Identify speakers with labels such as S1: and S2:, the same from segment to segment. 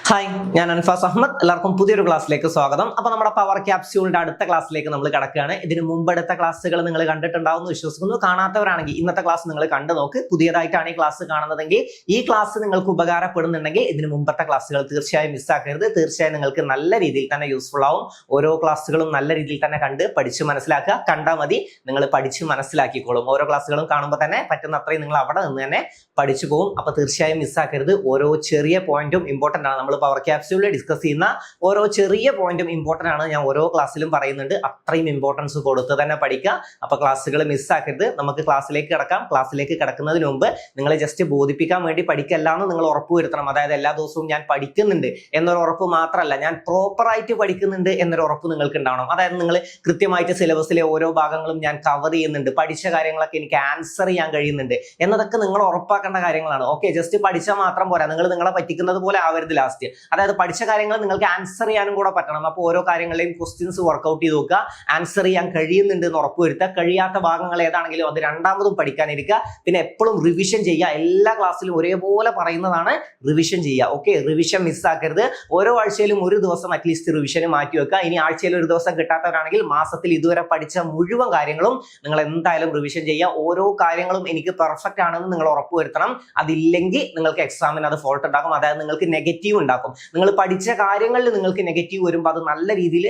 S1: Hi, ഞാൻ അൻഫാസ് അഹമ്മദ്. എല്ലാവർക്കും പുതിയൊരു ക്ലാസ്സിലേക്ക് സ്വാഗതം. അപ്പോൾ നമ്മുടെ പവർ ക്യാപ്സ്യൂളിന്റെ അടുത്ത ക്ലാസ്സിലേക്ക് നമ്മൾ കടക്കുകയാണ്. ഇതിന് മുമ്പെടുത്ത ക്ലാസ്സുകൾ നിങ്ങൾ കണ്ടിട്ടുണ്ടാവുമെന്ന് വിശ്വസിക്കുന്നു. കാണാത്തവരാണെങ്കിൽ ഇന്നത്തെ ക്ലാസ് നിങ്ങൾ കണ്ടു നോക്ക്. പുതിയതായിട്ടാണ് ഈ ക്ലാസ് കാണുന്നതെങ്കിൽ ഈ ക്ലാസ് നിങ്ങൾക്ക് ഉപകാരപ്പെടുന്നുണ്ടെങ്കിൽ ഇതിന് മുമ്പത്തെ ക്ലാസ്സുകൾ തീർച്ചയായും മിസ്സാക്കരുത്. തീർച്ചയായും നിങ്ങൾക്ക് നല്ല രീതിയിൽ തന്നെ യൂസ്ഫുൾ ആവും. ഓരോ ക്ലാസ്സുകളും നല്ല രീതിയിൽ തന്നെ കണ്ട് പഠിച്ച് മനസ്സിലാക്കുക. കണ്ടാൽ മതി, നിങ്ങൾ പഠിച്ച് മനസ്സിലാക്കിക്കോളും. ഓരോ ക്ലാസ്സുകളും കാണുമ്പോൾ തന്നെ പറ്റുന്ന അത്രയും നിങ്ങൾ അവിടെ നിന്ന് തന്നെ പഠിച്ചു പോകും. അപ്പോൾ തീർച്ചയായും മിസ്സാക്കരുത്. ഓരോ ചെറിയ പോയിന്റും ഇമ്പോർട്ടൻ്റ് ആണ്. നമ്മൾ പവർ ക്യാപ്സ്യൂളിൽ ഡിസ്കസ് ചെയ്യുന്ന ഓരോ ചെറിയ പോയിന്റും ഇമ്പോർട്ടൻ്റ് ആണ്. ഞാൻ ഓരോ ക്ലാസ്സിലും പറയുന്നുണ്ട്. അത്രയും ഇമ്പോർട്ടൻസ് കൊടുത്ത് തന്നെ പഠിക്കുക. അപ്പോൾ ക്ലാസ്സുകൾ മിസ്സാക്കരുത്. നമുക്ക് ക്ലാസ്സിലേക്ക് കിടക്കാം. ക്ലാസ്സിലേക്ക് കിടക്കുന്നതിന് മുമ്പ് നിങ്ങളെ ജസ്റ്റ് ബോധിപ്പിക്കാൻ വേണ്ടി പഠിക്കല്ലാന്ന് നിങ്ങൾ ഉറപ്പുവരുത്തണം. അതായത് എല്ലാ ദിവസവും ഞാൻ പഠിക്കുന്നുണ്ട് എന്നൊരു ഉറപ്പ് മാത്രമല്ല, ഞാൻ പ്രോപ്പറായിട്ട് പഠിക്കുന്നുണ്ട് എന്നൊരു ഉറപ്പ് നിങ്ങൾക്ക് ഉണ്ടാവണം. അതായത് നിങ്ങൾ കൃത്യമായിട്ട് സിലബസിലെ ഓരോ ഭാഗങ്ങളും ഞാൻ കവർ ചെയ്യുന്നുണ്ട്, പഠിച്ച കാര്യങ്ങളൊക്കെ എനിക്ക് ആൻസർ ചെയ്യാൻ കഴിയുന്നുണ്ട് എന്നതൊക്കെ നിങ്ങൾ ഉറപ്പാക്കേണ്ട കാര്യങ്ങളാണ്. ഓക്കെ, ജസ്റ്റ് പഠിച്ചാൽ മാത്രം പോരാ. നിങ്ങൾ നിങ്ങളെ പറ്റിക്കുന്നത് പോലെ ആവരുത് ലാസ്റ്റ്. അതായത് പഠിച്ച കാര്യങ്ങൾ നിങ്ങൾക്ക് ആൻസർ ചെയ്യാനും കൂടെ പറ്റണം. അപ്പോൾ ഓരോ കാര്യങ്ങളെയും ക്വസ്റ്റ്യൻസ് വർക്ക്ഔട്ട് ചെയ്ത് നോക്കുക, ആൻസർ ചെയ്യാൻ കഴിയുന്നുണ്ട് എന്ന് ഉറപ്പുവരുത്തുക. കഴിയാത്ത ഭാഗങ്ങൾ ഏതാണെങ്കിലും അത് രണ്ടാമതും പഠിക്കാനിരിക്കുക. പിന്നെ എപ്പോഴും റിവിഷൻ ചെയ്യുക. എല്ലാ ക്ലാസ്സിലും ഒരേപോലെ പറയുന്നതാണ്, റിവിഷൻ ചെയ്യുക. ഓക്കെ, റിവിഷൻ മിസ്സാക്കരുത്. ഓരോ ആഴ്ചയിലും ഒരു ദിവസം അറ്റ്ലീസ്റ്റ് റിവിഷന് മാറ്റി വെക്കുക. ഇനി ആഴ്ചയിൽ ഒരു ദിവസം കിട്ടാത്തവരാണെങ്കിൽ മാസത്തിൽ ഇതുവരെ പഠിച്ച മുഴുവൻ കാര്യങ്ങളും നിങ്ങൾ എന്തായാലും റിവിഷൻ ചെയ്യുക. ഓരോ കാര്യങ്ങളും എനിക്ക് പെർഫെക്റ്റ് ആണെന്ന് നിങ്ങൾ ഉറപ്പുവരുത്തണം. അതില്ലെങ്കിൽ നിങ്ങൾക്ക് എക്സാമിന് അത് ഫോൾട്ട് ഉണ്ടാക്കും. അതായത് നിങ്ങൾക്ക് നെഗറ്റീവ് ഉണ്ടാക്കും. നിങ്ങൾ പഠിച്ച കാര്യങ്ങളിൽ നിങ്ങൾക്ക് നെഗറ്റീവ് വരുമ്പോൾ അത് നല്ല രീതിയിൽ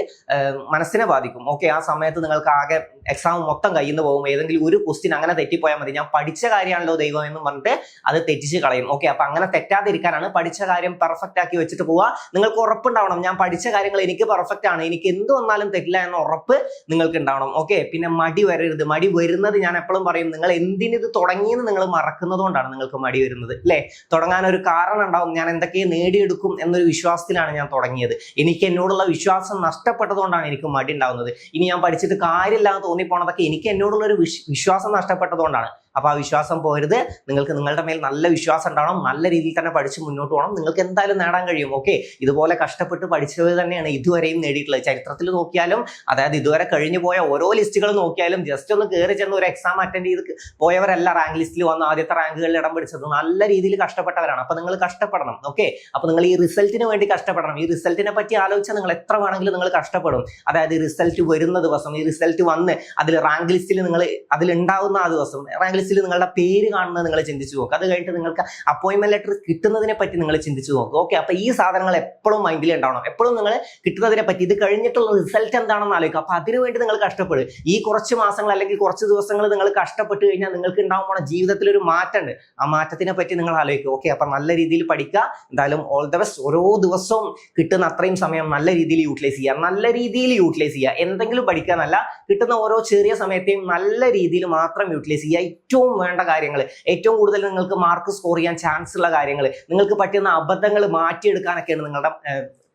S1: മനസ്സിനെ ബാധിക്കും. ഓക്കെ, ആ സമയത്ത് നിങ്ങൾക്ക് ആകെ എക്സാം മൊത്തം കയ്യിൽ നിന്ന് പോകും. ഏതെങ്കിലും ഒരു ക്വസ്റ്റ്യൻ അങ്ങനെ തെറ്റിപ്പോയാൽ മതി, ഞാൻ പഠിച്ച കാര്യമാണല്ലോ ദൈവം എന്ന് പറഞ്ഞിട്ട് അത് തെറ്റിച്ച് കളയും. ഓക്കെ, അപ്പൊ അങ്ങനെ തെറ്റാതിരിക്കാനാണ് പഠിച്ച കാര്യം പെർഫെക്റ്റ് ആക്കി വെച്ചിട്ട് പോവുക. നിങ്ങൾക്ക് ഉറപ്പുണ്ടാവണം, ഞാൻ പഠിച്ച കാര്യങ്ങൾ എനിക്ക് പെർഫെക്റ്റ് ആണ്, എനിക്ക് എന്ത് വന്നാലും തെറ്റില്ല എന്ന ഉറപ്പ് നിങ്ങൾക്ക് ഉണ്ടാവണം. ഓക്കെ, പിന്നെ മടി വരരുത്. മടി വരുന്നത് ഞാൻ എപ്പോഴും പറയും, നിങ്ങൾ എന്തിനിത് തുടങ്ങിയെന്ന് നിങ്ങൾ മറക്കുന്നത് കൊണ്ടാണ് നിങ്ങൾക്ക് മടി വരുന്നത്, അല്ലേ? തുടങ്ങാൻ ഒരു കാരണം ഉണ്ടാവും. ഞാൻ എന്തൊക്കെ നേടിയെടുക്കും എന്നൊരു വിശ്വാസത്തിലാണ് ഞാൻ തുടങ്ങിയത്. എനിക്ക് എന്നോടുള്ള വിശ്വാസം നഷ്ടപ്പെട്ടതുകൊണ്ടാണ് എനിക്ക് മടി ഉണ്ടാവുന്നത്. ഇനി ഞാൻ പഠിച്ചിട്ട് കാര്യമില്ലാന്ന് തോന്നിപ്പോണതൊക്കെ എനിക്ക് എന്നോടുള്ള ഒരു വിശ്വാസം നഷ്ടപ്പെട്ടതുകൊണ്ടാണ്. അപ്പൊ ആ വിശ്വാസം പോരുത്. നിങ്ങൾക്ക് നിങ്ങളുടെ മേൽ നല്ല വിശ്വാസം ഉണ്ടാവണം. നല്ല രീതിയിൽ തന്നെ പഠിച്ച് മുന്നോട്ട് പോകണം. നിങ്ങൾക്ക് എന്തായാലും നേടാൻ കഴിയും. ഓക്കെ, ഇതുപോലെ കഷ്ടപ്പെട്ട് പഠിച്ചത് തന്നെയാണ് ഇതുവരെയും നേടിയിട്ടുള്ളത്. ചരിത്രത്തിൽ നോക്കിയാലും, അതായത് ഇതുവരെ കഴിഞ്ഞു പോയ ഓരോ ലിസ്റ്റുകൾ നോക്കിയാലും, ജസ്റ്റ് ഒന്ന് കയറി ചെന്ന് ഒരു എക്സാം അറ്റൻഡ് ചെയ്ത് പോയവരല്ല റാങ്ക് ലിസ്റ്റിൽ വന്ന് ആദ്യത്തെ റാങ്കുകളിൽ ഇടം പിടിച്ചത്. നല്ല രീതിയിൽ കഷ്ടപ്പെട്ടവരാണ്. അപ്പൊ നിങ്ങൾ കഷ്ടപ്പെടണം. ഓക്കെ, അപ്പൊ നിങ്ങൾ ഈ റിസൾട്ടിന് വേണ്ടി കഷ്ടപ്പെടണം. ഈ റിസൾട്ടിനെ പറ്റി ആലോചിച്ചാൽ നിങ്ങൾ എത്ര വേണമെങ്കിലും നിങ്ങൾ കഷ്ടപ്പെടും. അതായത് റിസൾട്ട് വരുന്ന ദിവസം, ഈ റിസൾട്ട് വന്ന് അതിൽ റാങ്ക് ലിസ്റ്റിൽ നിങ്ങൾ അതിലുണ്ടാവുന്ന ആ ദിവസം, റാങ്ക് നിങ്ങളുടെ പേര് കാണുന്നത് നിങ്ങൾ ചിന്തിച്ചു നോക്കുക. അത് കഴിഞ്ഞിട്ട് നിങ്ങൾക്ക് അപ്പോയിന്റ്മെന്റ് ലെറ്റർ കിട്ടുന്നതിനെ പറ്റി നിങ്ങൾ ചിന്തിച്ചു നോക്കുക. ഓക്കെ, അപ്പൊ ഈ സാധനങ്ങൾ എപ്പോഴും മൈൻഡിൽ ഉണ്ടാവണം. എപ്പോഴും നിങ്ങൾ കിട്ടുന്നതിനെ പറ്റി, ഇത് കഴിഞ്ഞിട്ടുള്ള റിസൾട്ട് എന്താണെന്ന് ആലോചിക്കുക. അപ്പൊ അതിനുവേണ്ടി നിങ്ങൾ കഷ്ടപ്പെടും. ഈ കുറച്ച് മാസങ്ങൾ അല്ലെങ്കിൽ കുറച്ച് ദിവസങ്ങൾ നിങ്ങൾ കഷ്ടപ്പെട്ട് കഴിഞ്ഞാൽ നിങ്ങൾക്ക് ഉണ്ടാവുമ്പോൾ ജീവിതത്തിൽ ഒരു മാറ്റമുണ്ട്. ആ മാറ്റത്തിനെ പറ്റി നിങ്ങൾ ആലോചിക്കുക. ഓക്കെ, അപ്പൊ നല്ല രീതിയിൽ പഠിക്കുക. എന്തായാലും ഓൾ ദ ബെസ്റ്റ്. ഓരോ ദിവസവും കിട്ടുന്ന അത്രയും സമയം നല്ല രീതിയിൽ യൂട്ടിലൈസ് ചെയ്യുക. നല്ല രീതിയിൽ യൂട്ടിലൈസ് ചെയ്യുക. എന്തെങ്കിലും പഠിക്കാനല്ല, കിട്ടുന്ന ഓരോ ചെറിയ സമയത്തെയും നല്ല രീതിയിൽ മാത്രം യൂട്ടിലൈസ് ചെയ്യുക. ഏറ്റവും വേണ്ട കാര്യങ്ങൾ, ഏറ്റവും കൂടുതൽ നിങ്ങൾക്ക് മാർക്ക് സ്കോർ ചെയ്യാൻ ചാൻസ് ഉള്ള കാര്യങ്ങൾ, നിങ്ങൾക്ക് പറ്റുന്ന അബദ്ധങ്ങൾ മാറ്റിയെടുക്കാനൊക്കെയാണ് നിങ്ങളുടെ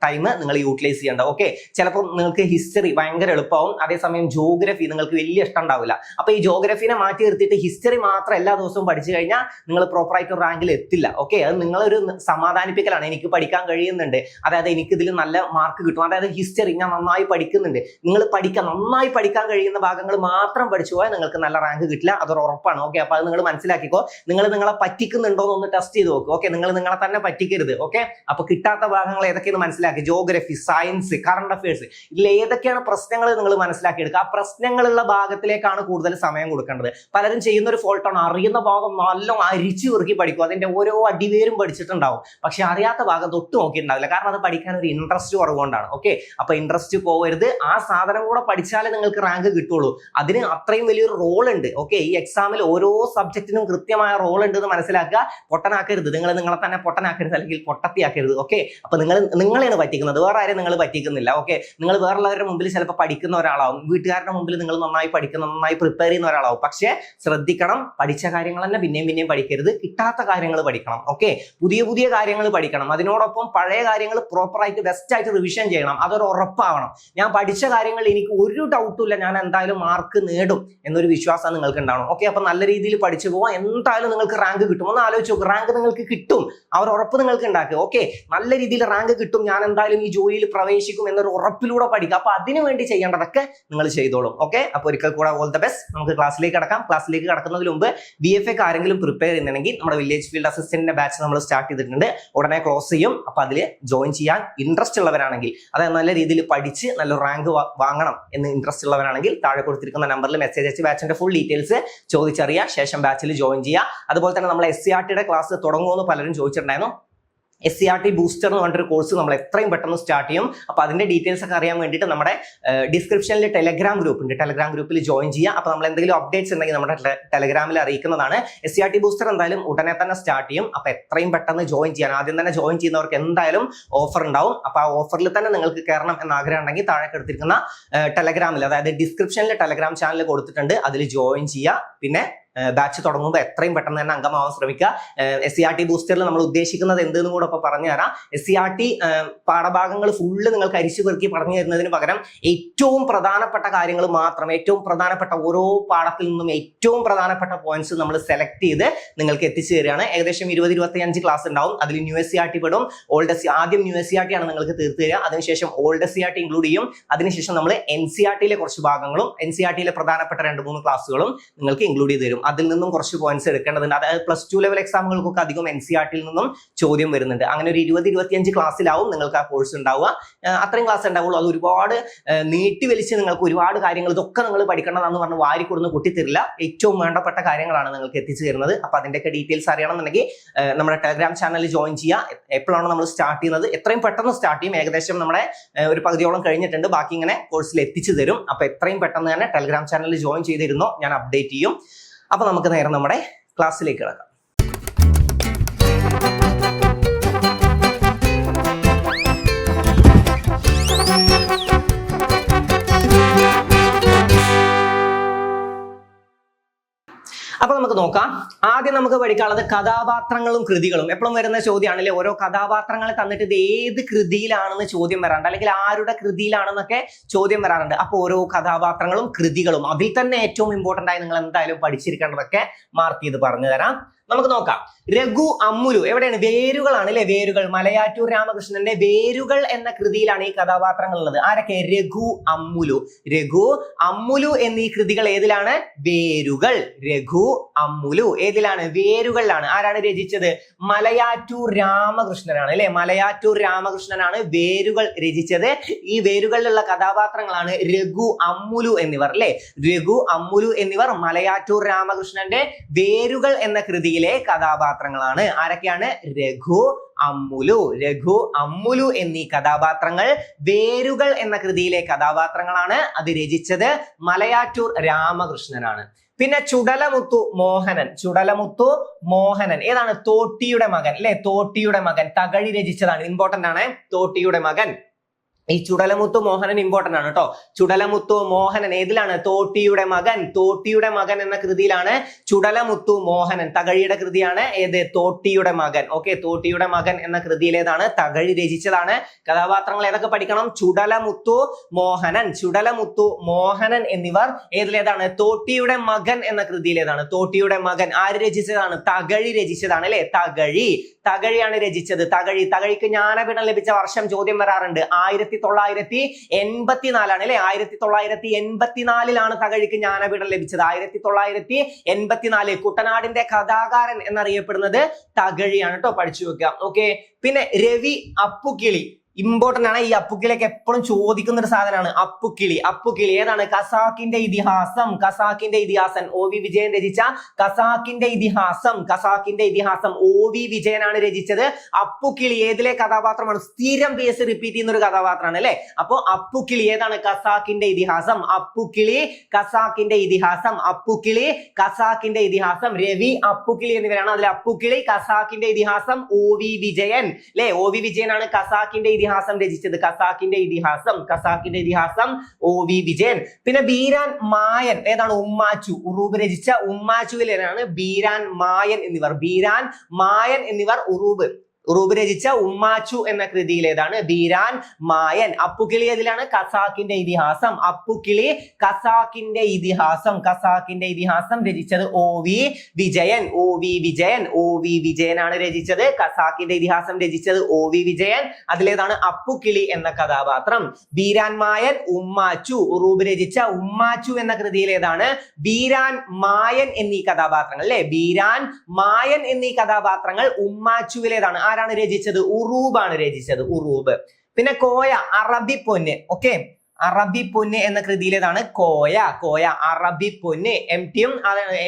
S1: ടൈം നിങ്ങൾ യൂട്ടിലൈസ് ചെയ്യേണ്ട. ഓക്കെ, ചിലപ്പോൾ നിങ്ങൾക്ക് ഹിസ്റ്ററി ഭയങ്കര എളുപ്പമാവും, അതേസമയം ജോഗ്രഫി നിങ്ങൾക്ക് വലിയ ഇഷ്ടം ഉണ്ടാവില്ല. അപ്പൊ ഈ ജോഗ്രഫിനെ മാറ്റി നിർത്തിയിട്ട് ഹിസ്റ്ററി മാത്രം എല്ലാ ദിവസവും പഠിച്ചു കഴിഞ്ഞാൽ നിങ്ങൾ പ്രോപ്പറായിട്ട് റാങ്കിൽ എത്തില്ല. ഓക്കെ, അത് നിങ്ങളൊരു സമാധാനിപ്പിക്കലാണ്. എനിക്ക് പഠിക്കാൻ കഴിയുന്നുണ്ട്, അതായത് എനിക്ക് ഇതിൽ നല്ല മാർക്ക് കിട്ടും, അതായത് ഹിസ്റ്ററി ഞാൻ നന്നായി പഠിക്കുന്നുണ്ട്. നിങ്ങൾ നന്നായി പഠിക്കാൻ കഴിയുന്ന ഭാഗങ്ങൾ മാത്രം പഠിച്ചു പോയാൽ നിങ്ങൾക്ക് നല്ല റാങ്ക് കിട്ടില്ല, അതൊരു ഉറപ്പാണ്. ഓക്കെ, അപ്പൊ അത് നിങ്ങൾ മനസ്സിലാക്കിക്കോ. നിങ്ങൾ നിങ്ങളെ പറ്റിക്കുന്നുണ്ടോ എന്നൊന്ന് ടെസ്റ്റ് ചെയ്ത് നോക്കുക. ഓക്കെ, നിങ്ങൾ നിങ്ങളെ തന്നെ പറ്റിക്കരുത്. ഓക്കെ, അപ്പൊ കിട്ടാത്ത ഭാഗങ്ങൾ ഏതൊക്കെയെന്ന് മനസ്സിലാക്കി, ജോഗ്രഫി, സയൻസ്, കറണ്ട് അഫയേഴ്സ്, ഇതിൽ ഏതൊക്കെയാണ് പ്രശ്നങ്ങൾ നിങ്ങൾ മനസ്സിലാക്കിയെടുക്കുക. ആ പ്രശ്നങ്ങളുള്ള ഭാഗത്തിലേക്കാണ് കൂടുതൽ സമയം കൊടുക്കേണ്ടത്. പലരും ചെയ്യുന്ന ഒരു ഫോൾട്ടാണ്, അറിയുന്ന ഭാഗം നല്ല അരിച്ചു വെറുക്കി പഠിക്കും, അതിന്റെ ഓരോ അടിവേരും പഠിച്ചിട്ടുണ്ടാവും, പക്ഷെ അറിയാത്ത ഭാഗം തൊട്ട് നോക്കിയിട്ടുണ്ടാവില്ല. കാരണം അത് പഠിക്കാൻ ഒരു ഇൻട്രസ്റ്റ് കുറവുകൊണ്ടാണ്. ഓക്കെ, അപ്പൊ ഇൻട്രസ്റ്റ് പോകരുത്. ആ സാധനം കൂടെ പഠിച്ചാലേ നിങ്ങൾക്ക് റാങ്ക് കിട്ടുള്ളൂ. അതിന് അത്രയും വലിയൊരു റോൾ ഉണ്ട്. ഓക്കെ, ഈ എക്സാമിൽ ഓരോ സബ്ജക്റ്റിനും കൃത്യമായ റോൾ ഉണ്ട് എന്ന് മനസ്സിലാക്കുക. പൊട്ടനാക്കരുത്. നിങ്ങളെ തന്നെ പൊട്ടനാക്കരുത്, അല്ലെങ്കിൽ പൊട്ടത്തിയാക്കരുത്. ഓക്കെ, അപ്പൊ നിങ്ങളെയാണ് പറ്റിക്കുന്നത്, വേറെ ആരും നിങ്ങൾ പറ്റിക്കുന്നില്ല. ഓക്കെ, നിങ്ങൾ വേറുള്ളവരുടെ മുമ്പിൽ ചിലപ്പോൾ പഠിക്കുന്ന ഒരാളാവും, വീട്ടുകാരുടെ മുമ്പിൽ നിങ്ങൾ നന്നായി പഠിക്കുന്ന, നന്നായി പ്രിപ്പയർ ചെയ്യുന്ന ഒരാളാവും. പക്ഷേ ശ്രദ്ധിക്കണം, പഠിച്ച കാര്യങ്ങൾ തന്നെ പിന്നെയും പഠിക്കരുത്. കിട്ടാത്ത കാര്യങ്ങൾ പഠിക്കണം. ഓക്കെ, പുതിയ പുതിയ കാര്യങ്ങൾ പഠിക്കണം. അതിനോടൊപ്പം പഴയ കാര്യങ്ങൾ പ്രോപ്പറായിട്ട് ബെസ്റ്റ് ആയിട്ട് റിവിഷൻ ചെയ്യണം. അതൊരു ഉറപ്പാവണം. ഞാൻ പഠിച്ച കാര്യങ്ങൾ എനിക്ക് ഒരു ഡൗട്ടും ഇല്ല, ഞാൻ എന്തായാലും മാർക്ക് നേടും എന്നൊരു വിശ്വാസം നിങ്ങൾക്ക് ഉണ്ടാവണം. ഓക്കെ, അപ്പൊ നല്ല രീതിയിൽ പഠിച്ചു പോവാം. എന്തായാലും നിങ്ങൾക്ക് റാങ്ക് കിട്ടും. ഒന്ന് ആലോചിച്ച് നോക്കും, റാങ്ക് നിങ്ങൾക്ക് കിട്ടും. ആ ഒരു ഉറപ്പ് നിങ്ങൾക്ക് ഉണ്ടാക്കുക. ഓക്കെ, നല്ല രീതിയിൽ റാങ്ക് കിട്ടും, ഞാൻ എന്തായാലും ഈ ജോലിയിൽ പ്രവേശിക്കും എന്നൊരു ഉറപ്പിലൂടെ പഠിക്കുക. അപ്പൊ അതിനു വേണ്ടി ചെയ്യേണ്ടതൊക്കെ നിങ്ങൾ ചെയ്തോളും. ഓക്കെ, അപ്പൊ ഒരിക്കൽ കൂടെ ഓൾ ദ ബെസ്റ്റ്. നമുക്ക് ക്ലാസ്സിലേക്ക് കടക്കാം. ക്ലാസ്സിലേക്ക് കടക്കുന്നതിന് മുമ്പ് BFA ആരെങ്കിലും പ്രിപ്പയർ ചെയ്യുന്നുണ്ടെങ്കിൽ നമ്മുടെ വില്ലേജ് ഫീൽഡ് അസിസ്റ്റന്റിന്റെ ബാച്ച് നമ്മൾ സ്റ്റാർട്ട് ചെയ്തിട്ടുണ്ട്. ഉടനെ ക്ലോസ് ചെയ്യും. അപ്പൊ അതിൽ ജോയിൻ ചെയ്യാൻ ഇൻട്രസ്റ്റ് ഉള്ളവരാണെങ്കിൽ, അതായത് നല്ല രീതിയിൽ പഠിച്ച് നല്ല റാങ്ക് വാങ്ങണം എന്ന് ഇൻട്രസ്റ്റ് ഉള്ളവരാണെങ്കിൽ താഴെ കൊടുത്തിരിക്കുന്ന നമ്പറിൽ മെസ്സേജ് അയച്ച് ബാച്ചിന്റെ ഫുൾ ഡീറ്റെയിൽസ് ചോദിച്ചറിയുക. ശേഷം ബാച്ചിൽ ജോയിൻ ചെയ്യുക. അതുപോലെ തന്നെ നമ്മൾ SCRTയുടെ ക്ലാസ് തുടങ്ങുമെന്ന് പലരും ചോദിച്ചിട്ടുണ്ടായിരുന്നു. SCRT ബൂസ്റ്റർ എന്ന് പറഞ്ഞൊരു കോഴ്സ് നമ്മൾ എത്രയും പെട്ടെന്ന് സ്റ്റാർട്ട് ചെയ്യും. അപ്പൊ അതിന്റെ ഡീറ്റെയിൽസ് ഒക്കെ അറിയാൻ വേണ്ടിയിട്ട് നമ്മുടെ ഡിസ്ക്രിപ്ഷനിൽ ടെലഗ്രാം ഗ്രൂപ്പ് ഉണ്ട്. ടെലഗ്രാം ഗ്രൂപ്പിൽ ജോയിൻ ചെയ്യുക. അപ്പൊ നമ്മൾ എന്തെങ്കിലും അപ്ഡേറ്റ്സ് ഉണ്ടെങ്കിൽ നമ്മുടെ ടെലഗ്രാമിൽ അറിയിക്കുന്നതാണ്. SCRT ബൂസ്റ്റർ എന്തായാലും ഉടനെ തന്നെ സ്റ്റാർട്ട് ചെയ്യും. അപ്പൊ എത്രയും പെട്ടെന്ന് ജോയിൻ ചെയ്യാൻ, ആദ്യം തന്നെ ജോയിൻ ചെയ്യുന്നവർക്ക് എന്തായാലും ഓഫർ ഉണ്ടാവും. അപ്പൊ ആ ഓഫറിൽ തന്നെ നിങ്ങൾക്ക് കയറണം എന്ന ആഗ്രഹം ഉണ്ടെങ്കിൽ താഴെ എടുത്തിരിക്കുന്ന ടെലഗ്രാമിൽ, അതായത് ഡിസ്ക്രിപ്ഷനിൽ ടെലഗ്രാം ചാനൽ കൊടുത്തിട്ടുണ്ട്, അതിൽ ജോയിൻ ചെയ്യുക. പിന്നെ ബാച്ച് തുടങ്ങുമ്പോൾ എത്രയും പെട്ടെന്ന് തന്നെ അംഗമാവാൻ ശ്രമിക്കുക. SCRT ബൂസ്റ്ററിൽ നമ്മൾ ഉദ്ദേശിക്കുന്നത് എന്തെന്ന് കൂടെ ഇപ്പൊ പറഞ്ഞു തരാം. SCRT പാഠഭാഗങ്ങൾ ഫുള്ള് നിങ്ങൾക്ക് അരിച്ചു പെറുക്കി പറഞ്ഞു തരുന്നതിന് പകരം ഏറ്റവും പ്രധാനപ്പെട്ട കാര്യങ്ങൾ മാത്രം, ഏറ്റവും പ്രധാനപ്പെട്ട ഓരോ പാഠത്തിൽ നിന്നും ഏറ്റവും പ്രധാനപ്പെട്ട പോയിന്റ്സ് നമ്മൾ സെലക്ട് ചെയ്ത് നിങ്ങൾക്ക് എത്തിച്ചു തരികയാണ്. ഏകദേശം 20-25 ക്ലാസ് ഉണ്ടാവും. അതിൽ ന്യൂ SCRT പെടും, ഓൾഡ് ആദ്യം ന്യൂ SCRT ആണ് നിങ്ങൾക്ക് തീർത്ത് തരിക. അതിനുശേഷം ഓൾഡ് SCRT ഇൻക്ലൂഡ് ചെയ്യും. അതിനുശേഷം നമ്മൾ NCRTയിലെ കുറച്ച് ഭാഗങ്ങളും NCRTയിലെ പ്രധാനപ്പെട്ട 2-3 ക്ലാസ്സുകളും നിങ്ങൾക്ക് ഇൻക്ലൂഡ് ചെയ്ത് തരും. അതിൽ നിന്നും കുറച്ച് പോയിന്റ്സ് എടുക്കേണ്ടതുണ്ട്. അതായത് +2 ലെവൽ എക്സാമുകൾക്കൊക്കെ അധികം NCRTയിൽ നിന്നും ചോദ്യം വരുന്നുണ്ട്. അങ്ങനെ ഒരു 20-25 ക്ലാസ്സിലാവും നിങ്ങൾക്ക് ആ കോഴ്സ് ഉണ്ടാവുക. അത്രയും ക്ലാസ് ഉണ്ടാവുള്ളൂ. അത് ഒരുപാട് നീട്ടി വലിച്ച് നിങ്ങൾക്ക് ഒരുപാട് കാര്യങ്ങൾ ഇതൊക്കെ നിങ്ങൾ പഠിക്കണമെന്ന് പറഞ്ഞ് വാരിക്കൊടുന്ന് പൊട്ടിത്തരില്ല. ഏറ്റവും വേണ്ടപ്പെട്ട കാര്യങ്ങളാണ് നിങ്ങൾക്ക് എത്തിച്ചു തരുന്നത്. അപ്പൊ അതിന്റെയൊക്കെ ഡീറ്റെയിൽസ് അറിയണമെന്നുണ്ടെങ്കിൽ നമ്മുടെ ടെലഗ്രാം ചാനലിൽ ജോയിൻ ചെയ്യുക. എപ്പോഴാണ് നമ്മൾ സ്റ്റാർട്ട് ചെയ്യുന്നത്, എത്രയും പെട്ടെന്ന് സ്റ്റാർട്ട് ചെയ്യും. ഏകദേശം നമ്മുടെ ഒരു പകുതിയോളം കഴിഞ്ഞിട്ടുണ്ട്. ബാക്കി ഇങ്ങനെ കോഴ്സിൽ എത്തിച്ചു തരും. അപ്പൊ എത്രയും പെട്ടെന്ന് തന്നെ ടെലഗ്രാം ചാനലിൽ ജോയിൻ ചെയ്തിരുന്നോ, ഞാൻ അപ്ഡേറ്റ് ചെയ്യും. അപ്പൊ നമുക്ക് നേരെ നമ്മുടെ ക്ലാസ്സിലേക്ക് കിടക്കാം. അപ്പൊ നമുക്ക് നോക്കാം. ആദ്യം നമുക്ക് പഠിക്കാനുള്ളത് കഥാപാത്രങ്ങളും കൃതികളും. എപ്പോഴും വരുന്ന ചോദ്യമാണല്ലേ, ഓരോ കഥാപാത്രങ്ങളെ തന്നിട്ട് ഇത് ഏത് കൃതിയിലാണെന്ന് ചോദ്യം വരാറുണ്ട്, അല്ലെങ്കിൽ ആരുടെ കൃതിയിലാണെന്നൊക്കെ ചോദ്യം വരാറുണ്ട്. അപ്പൊ ഓരോ കഥാപാത്രങ്ങളും കൃതികളും അതിൽ തന്നെ ഏറ്റവും ഇമ്പോർട്ടന്റ് ആയി നിങ്ങൾ എന്തായാലും പഠിച്ചിരിക്കേണ്ടതൊക്കെ മാർക്ക് ചെയ്ത് പറഞ്ഞു തരാം. നമുക്ക് നോക്കാം. രഘു അമ്മുലു എവിടെയാണ്? വേരുകളാണ് അല്ലെ, വേരുകൾ. മലയാറ്റൂർ രാമകൃഷ്ണന്റെ വേരുകൾ എന്ന കൃതിയിലാണ് ഈ കഥാപാത്രങ്ങൾ ഉള്ളത്. ആരൊക്കെ? രഘു അമ്മുലു. രഘു അമ്മുലു എന്നീ കൃതികൾ ഏതിലാണ്? വേരുകൾ. രഘു അമ്മുലു ഏതിലാണ്? വേരുകളിലാണ്. ആരാണ് രചിച്ചത്? മലയാറ്റൂർ രാമകൃഷ്ണനാണ് അല്ലെ. മലയാറ്റൂർ രാമകൃഷ്ണനാണ് വേരുകൾ രചിച്ചത്. ഈ വേരുകളിലുള്ള കഥാപാത്രങ്ങളാണ് രഘു അമ്മുലു എന്നിവർ അല്ലെ. രഘു അമ്മുലു എന്നിവർ മലയാറ്റൂർ രാമകൃഷ്ണന്റെ വേരുകൾ എന്ന കൃതിയിലെ കഥാപാത്രങ്ങളാണ്. ആരൊക്കെയാണ്? രഘു അമ്മുലു. രഘു അമ്മുലു എന്നീ കഥാപാത്രങ്ങൾ വേരുകൾ എന്ന കൃതിയിലെ കഥാപാത്രങ്ങളാണ്. അത് രചിച്ചത് മലയാറ്റൂർ രാമകൃഷ്ണനാണ്. പിന്നെ ചുടലമുത്തു മോഹനൻ. ചുടലമുത്തു മോഹനൻ ഏതാണ്? തോട്ടിയുടെ മകൻ അല്ലെ. തോട്ടിയുടെ മകൻ തകഴി രചിച്ചതാണ്. ഇമ്പോർട്ടന്റ് ആണ്. തോട്ടിയുടെ മകൻ. ഈ ചുടലമുത്തു മോഹനൻ ഇമ്പോർട്ടന്റ് ആണ് കേട്ടോ. ചുടലമുത്തു മോഹനൻ ഏതിലാണ്? തോട്ടിയുടെ മകൻ. തോട്ടിയുടെ മകൻ എന്ന കൃതിയിലാണ് ചുടലമുത്തു മോഹനൻ. തകഴിയുടെ കൃതിയാണ് ഏത്? തോട്ടിയുടെ മകൻ. ഓക്കെ, തോട്ടിയുടെ മകൻ എന്ന കൃതിയിലേതാണ്? തകഴി രചിച്ചതാണ്. കഥാപാത്രങ്ങൾ ഏതൊക്കെ പഠിക്കണം? ചുടലമുത്തു മോഹനൻ. ചുടലമുത്തു മോഹനൻ എന്നിവർ ഏതിലേതാണ്? തോട്ടിയുടെ മകൻ എന്ന കൃതിയിലേതാണ്. തോട്ടിയുടെ മകൻ ആര് രചിച്ചതാണ്? തകഴി രചിച്ചതാണ് അല്ലെ. തകഴി. തകഴിയാണ് രചിച്ചത്. തകഴിക്ക് ജ്ഞാനപീഠം ലഭിച്ച വർഷം ചോദ്യം വരാറുണ്ട്. 1984 അല്ലെ. 1984 തകഴിക്ക് ജ്ഞാനപീഠം ലഭിച്ചത്. 1984. കുട്ടനാടിന്റെ കഥാകാരൻ എന്നറിയപ്പെടുന്നത് തകഴിയാണ് കേട്ടോ. പഠിച്ചു വെക്കുക. ഓക്കെ. പിന്നെ രവി അപ്പുക്കിളി ഇമ്പോർട്ടന്റ് ആണ്. ഈ അപ്പുക്കിളിയൊക്കെ എപ്പോഴും ചോദിക്കുന്ന ഒരു സാധനമാണ്. അപ്പുക്കിളി. അപ്പുക്കിളി ഏതാണ്? ഖസാക്കിന്റെ ഇതിഹാസം. ഖസാക്കിന്റെ ഇതിഹാസം OV വിജയൻ രചിച്ച ഖസാക്കിന്റെ ഇതിഹാസം. ഖസാക്കിന്റെ ഇതിഹാസം OV വിജയനാണ് രചിച്ചത്. അപ്പുക്കിളി ഏതിലെ കഥാപാത്രമാണ്? സ്ഥിരം PS റിപ്പീറ്റ് ചെയ്യുന്ന ഒരു കഥാപാത്രമാണ് അല്ലെ. അപ്പൊ അപ്പുക്കിളി ഏതാണ്? ഖസാക്കിന്റെ ഇതിഹാസം. അപ്പുക്കിളി ഖസാക്കിന്റെ ഇതിഹാസം. അപ്പുക്കിളി ഖസാക്കിന്റെ ഇതിഹാസം. രവി അപ്പുക്കിളി എന്നിവരാണ്. അതിൽ അപ്പുക്കിളി ഖസാക്കിന്റെ ഇതിഹാസം OV വിജയൻ അല്ലെ. OV വിജയനാണ് ഖസാക്കിന്റെ ഇതിഹാസം രചിച്ചത്. ഖസാക്കിന്റെ ഇതിഹാസം. ഖസാക്കിന്റെ ഇതിഹാസം OV വിജയൻ. പിന്നെ ബീരാൻ മായൻ ഏതാണ്? ഉമ്മാച്ചു. ഉറൂബ് രചിച്ച ഉമ്മാച്ചുവിലാണ് ബീരാൻ മായൻ എന്നിവർ. ബീരാൻ മായൻ എന്നിവർ ഉറൂബ് ഉറൂബ് രചിച്ച ഉമ്മാച്ചു എന്ന കൃതിയിലേതാണ്? ബീരാൻ മായൻ. അപ്പുക്കിളി ഏതിലാണ്? ഖസാക്കിന്റെ ഇതിഹാസം. അപ്പുക്കിളി ഖസാക്കിന്റെ ഇതിഹാസം രചിച്ചത് OV വിജയൻ. OV വിജയനാണ് രചിച്ചത്. ഖസാക്കിന്റെ ഇതിഹാസം രചിച്ചത് OV വിജയൻ. അതിലേതാണ്? അപ്പുക്കിളി എന്ന കഥാപാത്രം. ബീരാൻ മായൻ, ഉമ്മാച്ചു. ഉറൂബ് രചിച്ച ഉമ്മാച്ചു എന്ന കൃതിയിലേതാണ്? ബീരാൻ മായൻ എന്നീ കഥാപാത്രങ്ങൾ അല്ലെ. ബീരാൻ മായൻ എന്നീ കഥാപാത്രങ്ങൾ ഉമ്മാച്ചുവിലേതാണ്? ആരാണ് രചിച്ചത്? ഉറൂബാണ് രചിച്ചത്. ഉറൂബ്. പിന്നെ കോയ, അറബി പൊന്ന്. ഓക്കെ, അറബി പൊന്ന് എന്ന കൃതിയിലേതാണ്? കോയ. അറബി പൊന്ന് MTയും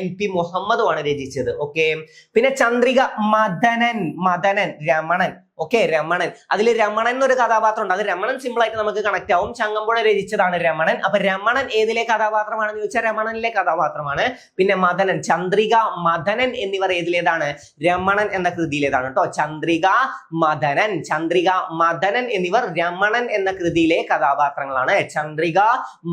S1: NP മുഹമ്മദുമാണ് രചിച്ചത്. ഓക്കെ. പിന്നെ ചന്ദ്രിക, മദനൻ രമണൻ. ഓക്കെ, രമണൻ. അതിൽ രമണൻ എന്നൊരു കഥാപാത്രം ഉണ്ട്. അത് രമണൻ സിമ്പിൾ ആയിട്ട് നമുക്ക് കണക്ട് ആവും. ചങ്ങമ്പുഴ രചിച്ചതാണ് രമണൻ. അപ്പൊ രമണൻ ഏതിലെ കഥാപാത്രമാണെന്ന് ചോദിച്ചാൽ രമണനിലെ കഥാപാത്രമാണ്. പിന്നെ മദനൻ, ചന്ദ്രിക, മദനൻ എന്നിവർ ഏതിലേതാണ്? രമണൻ എന്ന കൃതിയിലേതാണ് കേട്ടോ. ചന്ദ്രിക, മദനൻ എന്നിവർ രമണൻ എന്ന കൃതിയിലെ കഥാപാത്രങ്ങളാണ്. ചന്ദ്രിക,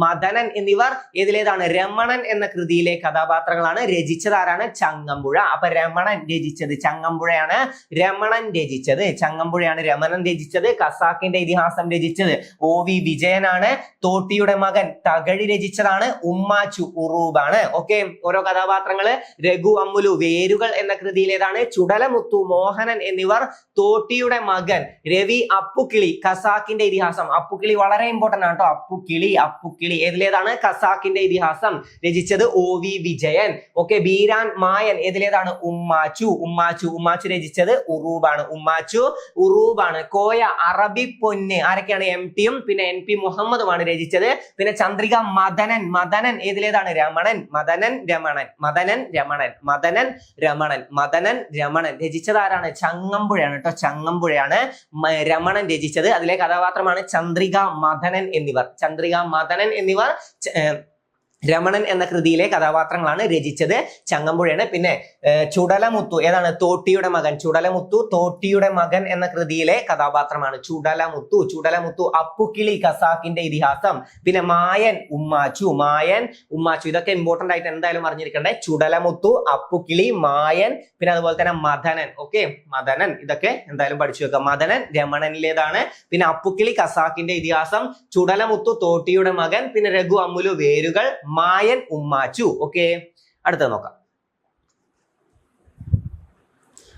S1: മദനൻ എന്നിവർ ഏതിലേതാണ്? രമണൻ എന്ന കൃതിയിലെ കഥാപാത്രങ്ങളാണ്. രചിച്ചത് ആരാണ്? ചങ്ങമ്പുഴ. അപ്പൊ രമണൻ രചിച്ചത് ചങ്ങമ്പുഴയാണ്. രമണൻ രചിച്ചത് ചങ്ങമ്പുഴയാണ്. രമണൻ രചിച്ചത്. ഖസാക്കിന്റെ ഇതിഹാസം രചിച്ചത് OV വിജയനാണ്. തോട്ടിയുടെ മകൻ തകഴി രചിച്ചതാണ് ഉമ്മാച്ചു, ഉറൂബാണ്. ഓക്കെ, ഓരോ കഥാപാത്രങ്ങള്. രഘു അമ്മുലു വേരുകൾ എന്ന കൃതിയിലേതാണ്? ചുടലമുത്തു, മോഹനൻ എന്നിവർ തോട്ടിയുടെ മകൻ. രവി അപ്പുക്കിളി ഖസാക്കിന്റെ ഇതിഹാസം. അപ്പുക്കിളി വളരെ ഇമ്പോർട്ടന്റ് ആണ് കേട്ടോ. അപ്പുക്കിളി ഏതിലേതാണ്? ഖസാക്കിന്റെ ഇതിഹാസം രചിച്ചത് OV വിജയൻ. ഓക്കെ. ബീരാൻ മായൻ ഏതിലേതാണ്? ഉമ്മാച്ചു രചിച്ചത് ഉറൂബാണ്. ഉറൂബാണ്. കോയ, അറബി പൊന്ന് ആരൊക്കെയാണ്? MTയും പിന്നെ NP മുഹമ്മദുമാണ് രചിച്ചത്. പിന്നെ ചന്ദ്രിക, മദനൻ ഏതിലേതാണ്? രമണൻ. മദനൻ രചിച്ചത് ആരാണ്? ചങ്ങമ്പുഴയാണ് കേട്ടോ. ചങ്ങമ്പുഴയാണ് രമണൻ രചിച്ചത്. അതിലെ കഥാപാത്രമാണ് ചന്ദ്രിക, മദനൻ എന്നിവർ രമണൻ എന്ന കൃതിയിലെ കഥാപാത്രങ്ങളാണ് രചിച്ചത് ചങ്ങമ്പുഴയാണ്. പിന്നെ ചുടലമുത്തു ഏതാണ്? തോട്ടിയുടെ മകൻ എന്ന കൃതിയിലെ കഥാപാത്രമാണ് ചുടലമുത്തു. അപ്പുക്കിളി ഖസാക്കിന്റെ ഇതിഹാസം. പിന്നെ മായൻ, ഉമ്മാച്ചു ഇതൊക്കെ ഇമ്പോർട്ടന്റ് ആയിട്ട് എന്തായാലും അറിഞ്ഞിരിക്കണ്ടേ. ചുടലമുത്തു, അപ്പുക്കിളി, മായൻ, പിന്നെ അതുപോലെ തന്നെ മദനൻ. ഓക്കെ, മദനൻ ഇതൊക്കെ എന്തായാലും പഠിച്ചു വെക്കാം. മദനൻ രമണനിലേതാണ്. പിന്നെ അപ്പുക്കിളി ഖസാക്കിന്റെ ഇതിഹാസം, ചുടലമുത്തു തോട്ടിയുടെ മകൻ, പിന്നെ രഘു അമ്മുലു വേരുകൾ, മായൻ ഉമ്മാച്ചു. ഓക്കെ, അടുത്തത് നോക്കാം.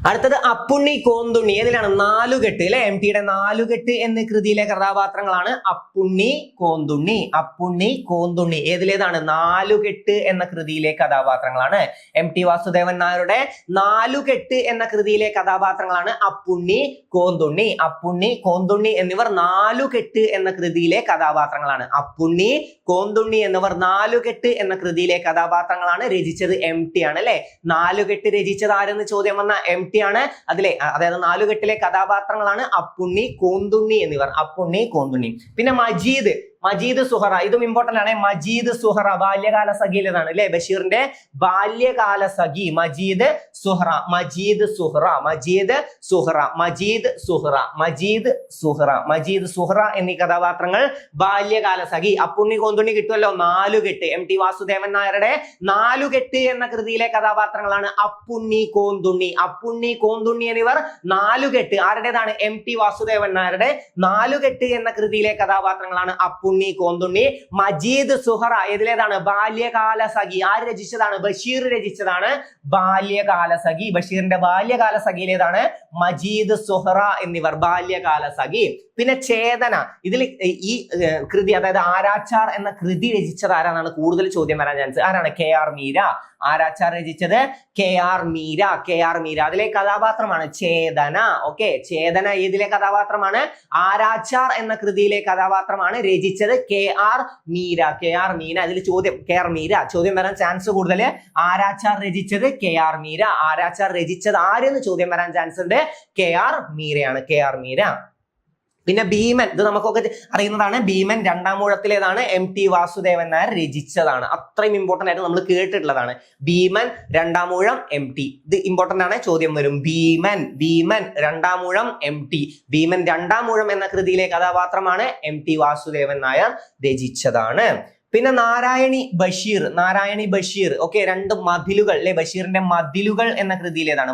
S1: അടുത്തത് അപ്പുണ്ണി കോന്തുണ്ണി. ഏതിലാണ്? നാലുകെട്ട് അല്ലെ. MTയുടെ നാലുകെട്ട് എന്ന കൃതിയിലെ കഥാപാത്രങ്ങളാണ് അപ്പുണ്ണി കോന്തുണ്ണി ഏതിലേതാണ്? നാലുകെട്ട് എന്ന കൃതിയിലെ കഥാപാത്രങ്ങളാണ്. MT വാസുദേവൻ നായരുടെ നാലുകെട്ട് എന്ന കൃതിയിലെ കഥാപാത്രങ്ങളാണ് അപ്പുണ്ണി കോന്തുണ്ണി എന്നിവർ നാലുകെട്ട് എന്ന കൃതിയിലെ കഥാപാത്രങ്ങളാണ്. അപ്പുണ്ണി കോന്തുണ്ണി എന്നിവർ നാലുകെട്ട് എന്ന കൃതിയിലെ കഥാപാത്രങ്ങളാണ്. രചിച്ചത് MT ആണ് അല്ലെ. നാലുകെട്ട് രചിച്ചത് ആരെന്ന് ചോദ്യം വന്ന MT ആണ്. അതായത് നാലുകെട്ടിലെ കഥാപാത്രങ്ങളാണ് അപ്പുണ്ണി കോന്തുണ്ണി എന്നിവർ. പിന്നെ മജീദ് സുഹറ, ഇതും ഇമ്പോർട്ടന്റ് ആണ്. മജീദ് സുഹറ ബാല്യകാല സഖിയിലേതാണ് അല്ലെ. ബഷീറിന്റെ ബാല്യകാല സഖി മജീദ് സുഹറ എന്നീ കഥാപാത്രങ്ങൾ ബാല്യകാല സഖി. അപ്പുണ്ണി കോന്തുണ്ണി കിട്ടുമല്ലോ. നാലുകെട്ട്. MT വാസുദേവൻ നായരുടെ നാലുകെട്ട് എന്ന കൃതിയിലെ കഥാപാത്രങ്ങളാണ് അപ്പുണ്ണി കോന്തുണ്ണി എന്നിവർ നാലുകെട്ട്. ആരുടേതാണ്? MT വാസുദേവൻ നായരുടെ നാലുകെട്ട് എന്ന കൃതിയിലെ കഥാപാത്രങ്ങളാണ് അപ്പുണ്ണി കോന്തുണ്ണി. മജീദ് സുഹറ ഏതിലേതാണ്? ബാല്യകാല സഖി. ആര് രചിച്ചതാണ്? ബഷീർ രചിച്ചതാണ് ബാല്യകാല സഖി. ബഷീറിന്റെ ബാല്യകാല സഖിയിലേതാണ്? മജീദ് സുഹറ എന്നിവർ ബാല്യകാല സഖി. പിന്നെ ചേതന, ഇതിൽ ഈ കൃതി അതായത് ആരാച്ചാർ എന്ന കൃതി രചിച്ചത് ആരാണെന്നാണ് കൂടുതൽ ചോദ്യം വരാൻ ചാൻസ്. ആരാണ്? KR മീര. ആരാച്ചാർ രചിച്ചത് KR മീര. അതിലെ കഥാപാത്രമാണ് ചേതന. ഓക്കെ, ചേതന ഏതിലെ കഥാപാത്രമാണ്? ആരാച്ചാർ എന്ന കൃതിയിലെ കഥാപാത്രമാണ്. രചിച്ചത് KR മീര. അതിൽ KR മീര ചോദ്യം വരാൻ ചാൻസ് കൂടുതൽ. ആരാച്ചാർ രചിച്ചത് KR മീര. ആരാച്ചാർ രചിച്ചത് ആരെന്ന് ചോദ്യം വരാൻ ചാൻസ് ഉണ്ട്. KR മീരയാണ്. പിന്നെ ഭീമൻ, ഇത് നമുക്കൊക്കെ അറിയുന്നതാണ്. ഭീമൻ രണ്ടാം ഊഴത്തിലേതാണ്? MT വാസുദേവൻ നായർ രചിച്ചതാണ്. അത്രയും ഇമ്പോർട്ടന്റ് ആയിട്ട് നമ്മൾ കേട്ടിട്ടുള്ളതാണ്. ഭീമൻ രണ്ടാം ഊഴം MT. ഇത് ഇമ്പോർട്ടന്റ് ആണ്, ചോദ്യം വരും. ഭീമൻ രണ്ടാം ഊഴം MT. ഭീമൻ രണ്ടാം ഊഴം എന്ന കൃതിയിലെ കഥാപാത്രമാണ് MT വാസുദേവൻ നായർ രചിച്ചതാണ്. പിന്നെ നാരായണി ബഷീർ ഓക്കെ, രണ്ട് മതിലുകൾ അല്ലെ, ബഷീറിന്റെ മതിലുകൾ എന്ന കൃതിയിലേതാണ്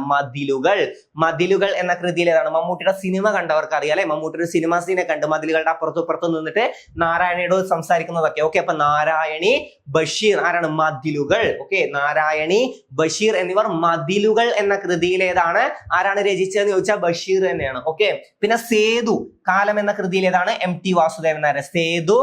S1: മതിലുകൾ എന്ന കൃതിയിലേതാണ്. മമ്മൂട്ടിയുടെ സിനിമ കണ്ടവർക്ക് അറിയാം അല്ലെ, മമ്മൂട്ടിയുടെ സിനിമ സീനെ കണ്ട് മതിലുകളുടെ അപ്പുറത്തും ഇപ്പുറത്തും നിന്നിട്ട് നാരായണിയോട് സംസാരിക്കുന്നതൊക്കെ. ഓക്കെ, അപ്പൊ നാരായണി ബഷീർ ആരാണ്? മതിലുകൾ. ഓക്കെ, നാരായണി ബഷീർ എന്നിവർ മതിലുകൾ എന്ന കൃതിയിലേതാണ്. ആരാണ് രചിച്ചതെന്ന് ചോദിച്ചാൽ ബഷീർ തന്നെയാണ്. ഓക്കെ, പിന്നെ സേതു കാലം എന്ന കൃതിയിലേതാണ്? MT വാസുദേവൻ നായർ. സേതു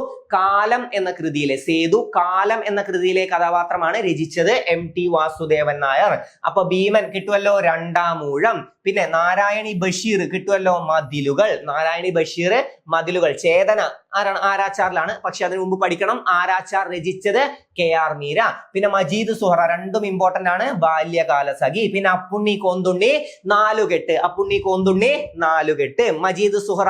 S1: കാലം എന്ന കൃതിയിലെ കഥാപാത്രമാണ് രചിച്ചത് MT വാസുദേവൻ നായർ. അപ്പൊ ഭീമൻ കിട്ടുമല്ലോ, രണ്ടാം ഊഴം. പിന്നെ നാരായണി ബഷീർ കിട്ടുമല്ലോ, മതിലുകൾ. നാരായണി ബഷീർ മതിലുകൾ. ചേതന ആരാണ്? ആരാച്ചാറിലാണ്. പക്ഷെ അതിനു മുമ്പ് പഠിക്കണം, ആരാച്ചാർ രചിച്ചത് KR മീര. പിന്നെ മജീദ് സുഹറ, രണ്ടും ഇമ്പോർട്ടന്റ് ആണ്, ബാല്യകാല സഖി. പിന്നെ അപ്പുണ്ണി കോന്തുണ്ണി നാലുകെട്ട്. മജീദ് സുഹറ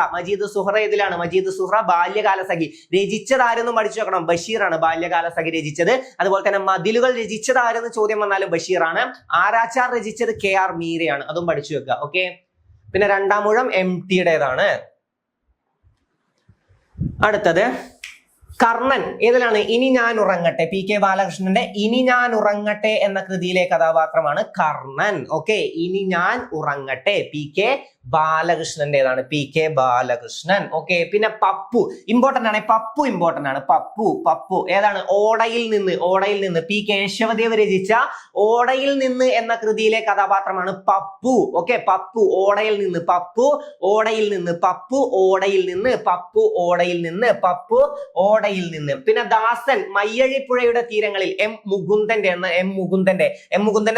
S1: ഇതിലാണ്. മജീദ് സുഹറ ബാല്യകാല സഖി രചിച്ചത് ആരെന്നും പഠിച്ചു വെക്കണം, ബഷീറാണ് ബാല്യകാല സഖി രചിച്ചത്. അതുപോലെ തന്നെ മതിലുകൾ രചിച്ചത് ആരെന്ന് ചോദ്യം വന്നാലും ബഷീറാണ്. ആരാച്ചാർ രചിച്ചത് KR മീരയാണ്, അതും പഠിച്ചു വെക്കുക. ഓക്കെ, പിന്നെ രണ്ടാം ഊഴം MTയുടേതാണ്. അടുത്തത് കർണൻ ഏതിലാണ്? ഇനി ഞാൻ ഉറങ്ങട്ടെ. PK ബാലകൃഷ്ണന്റെ ഇനി ഞാൻ ഉറങ്ങട്ടെ എന്ന കൃതിയിലെ കഥാപാത്രമാണ് കർണൻ. ഓക്കെ, ഇനി ഞാൻ ഉറങ്ങട്ടെ PK ബാലകൃഷ്ണന്റേതാണ്, PK ബാലകൃഷ്ണൻ. ഓക്കെ, പിന്നെ പപ്പു ഇമ്പോർട്ടന്റ് ആണ്. പപ്പു ഏതാണ്? ഓടയിൽ നിന്ന് P കേശവദേവ് രചിച്ച ഓടയിൽ നിന്ന് എന്ന കൃതിയിലെ കഥാപാത്രമാണ് പപ്പു. ഓക്കെ, പപ്പു ഓടയിൽ നിന്ന്. പിന്നെ ദാസൻ മയ്യഴിപ്പുഴയുടെ തീരങ്ങളിൽ M മുകുന്ദന്റെ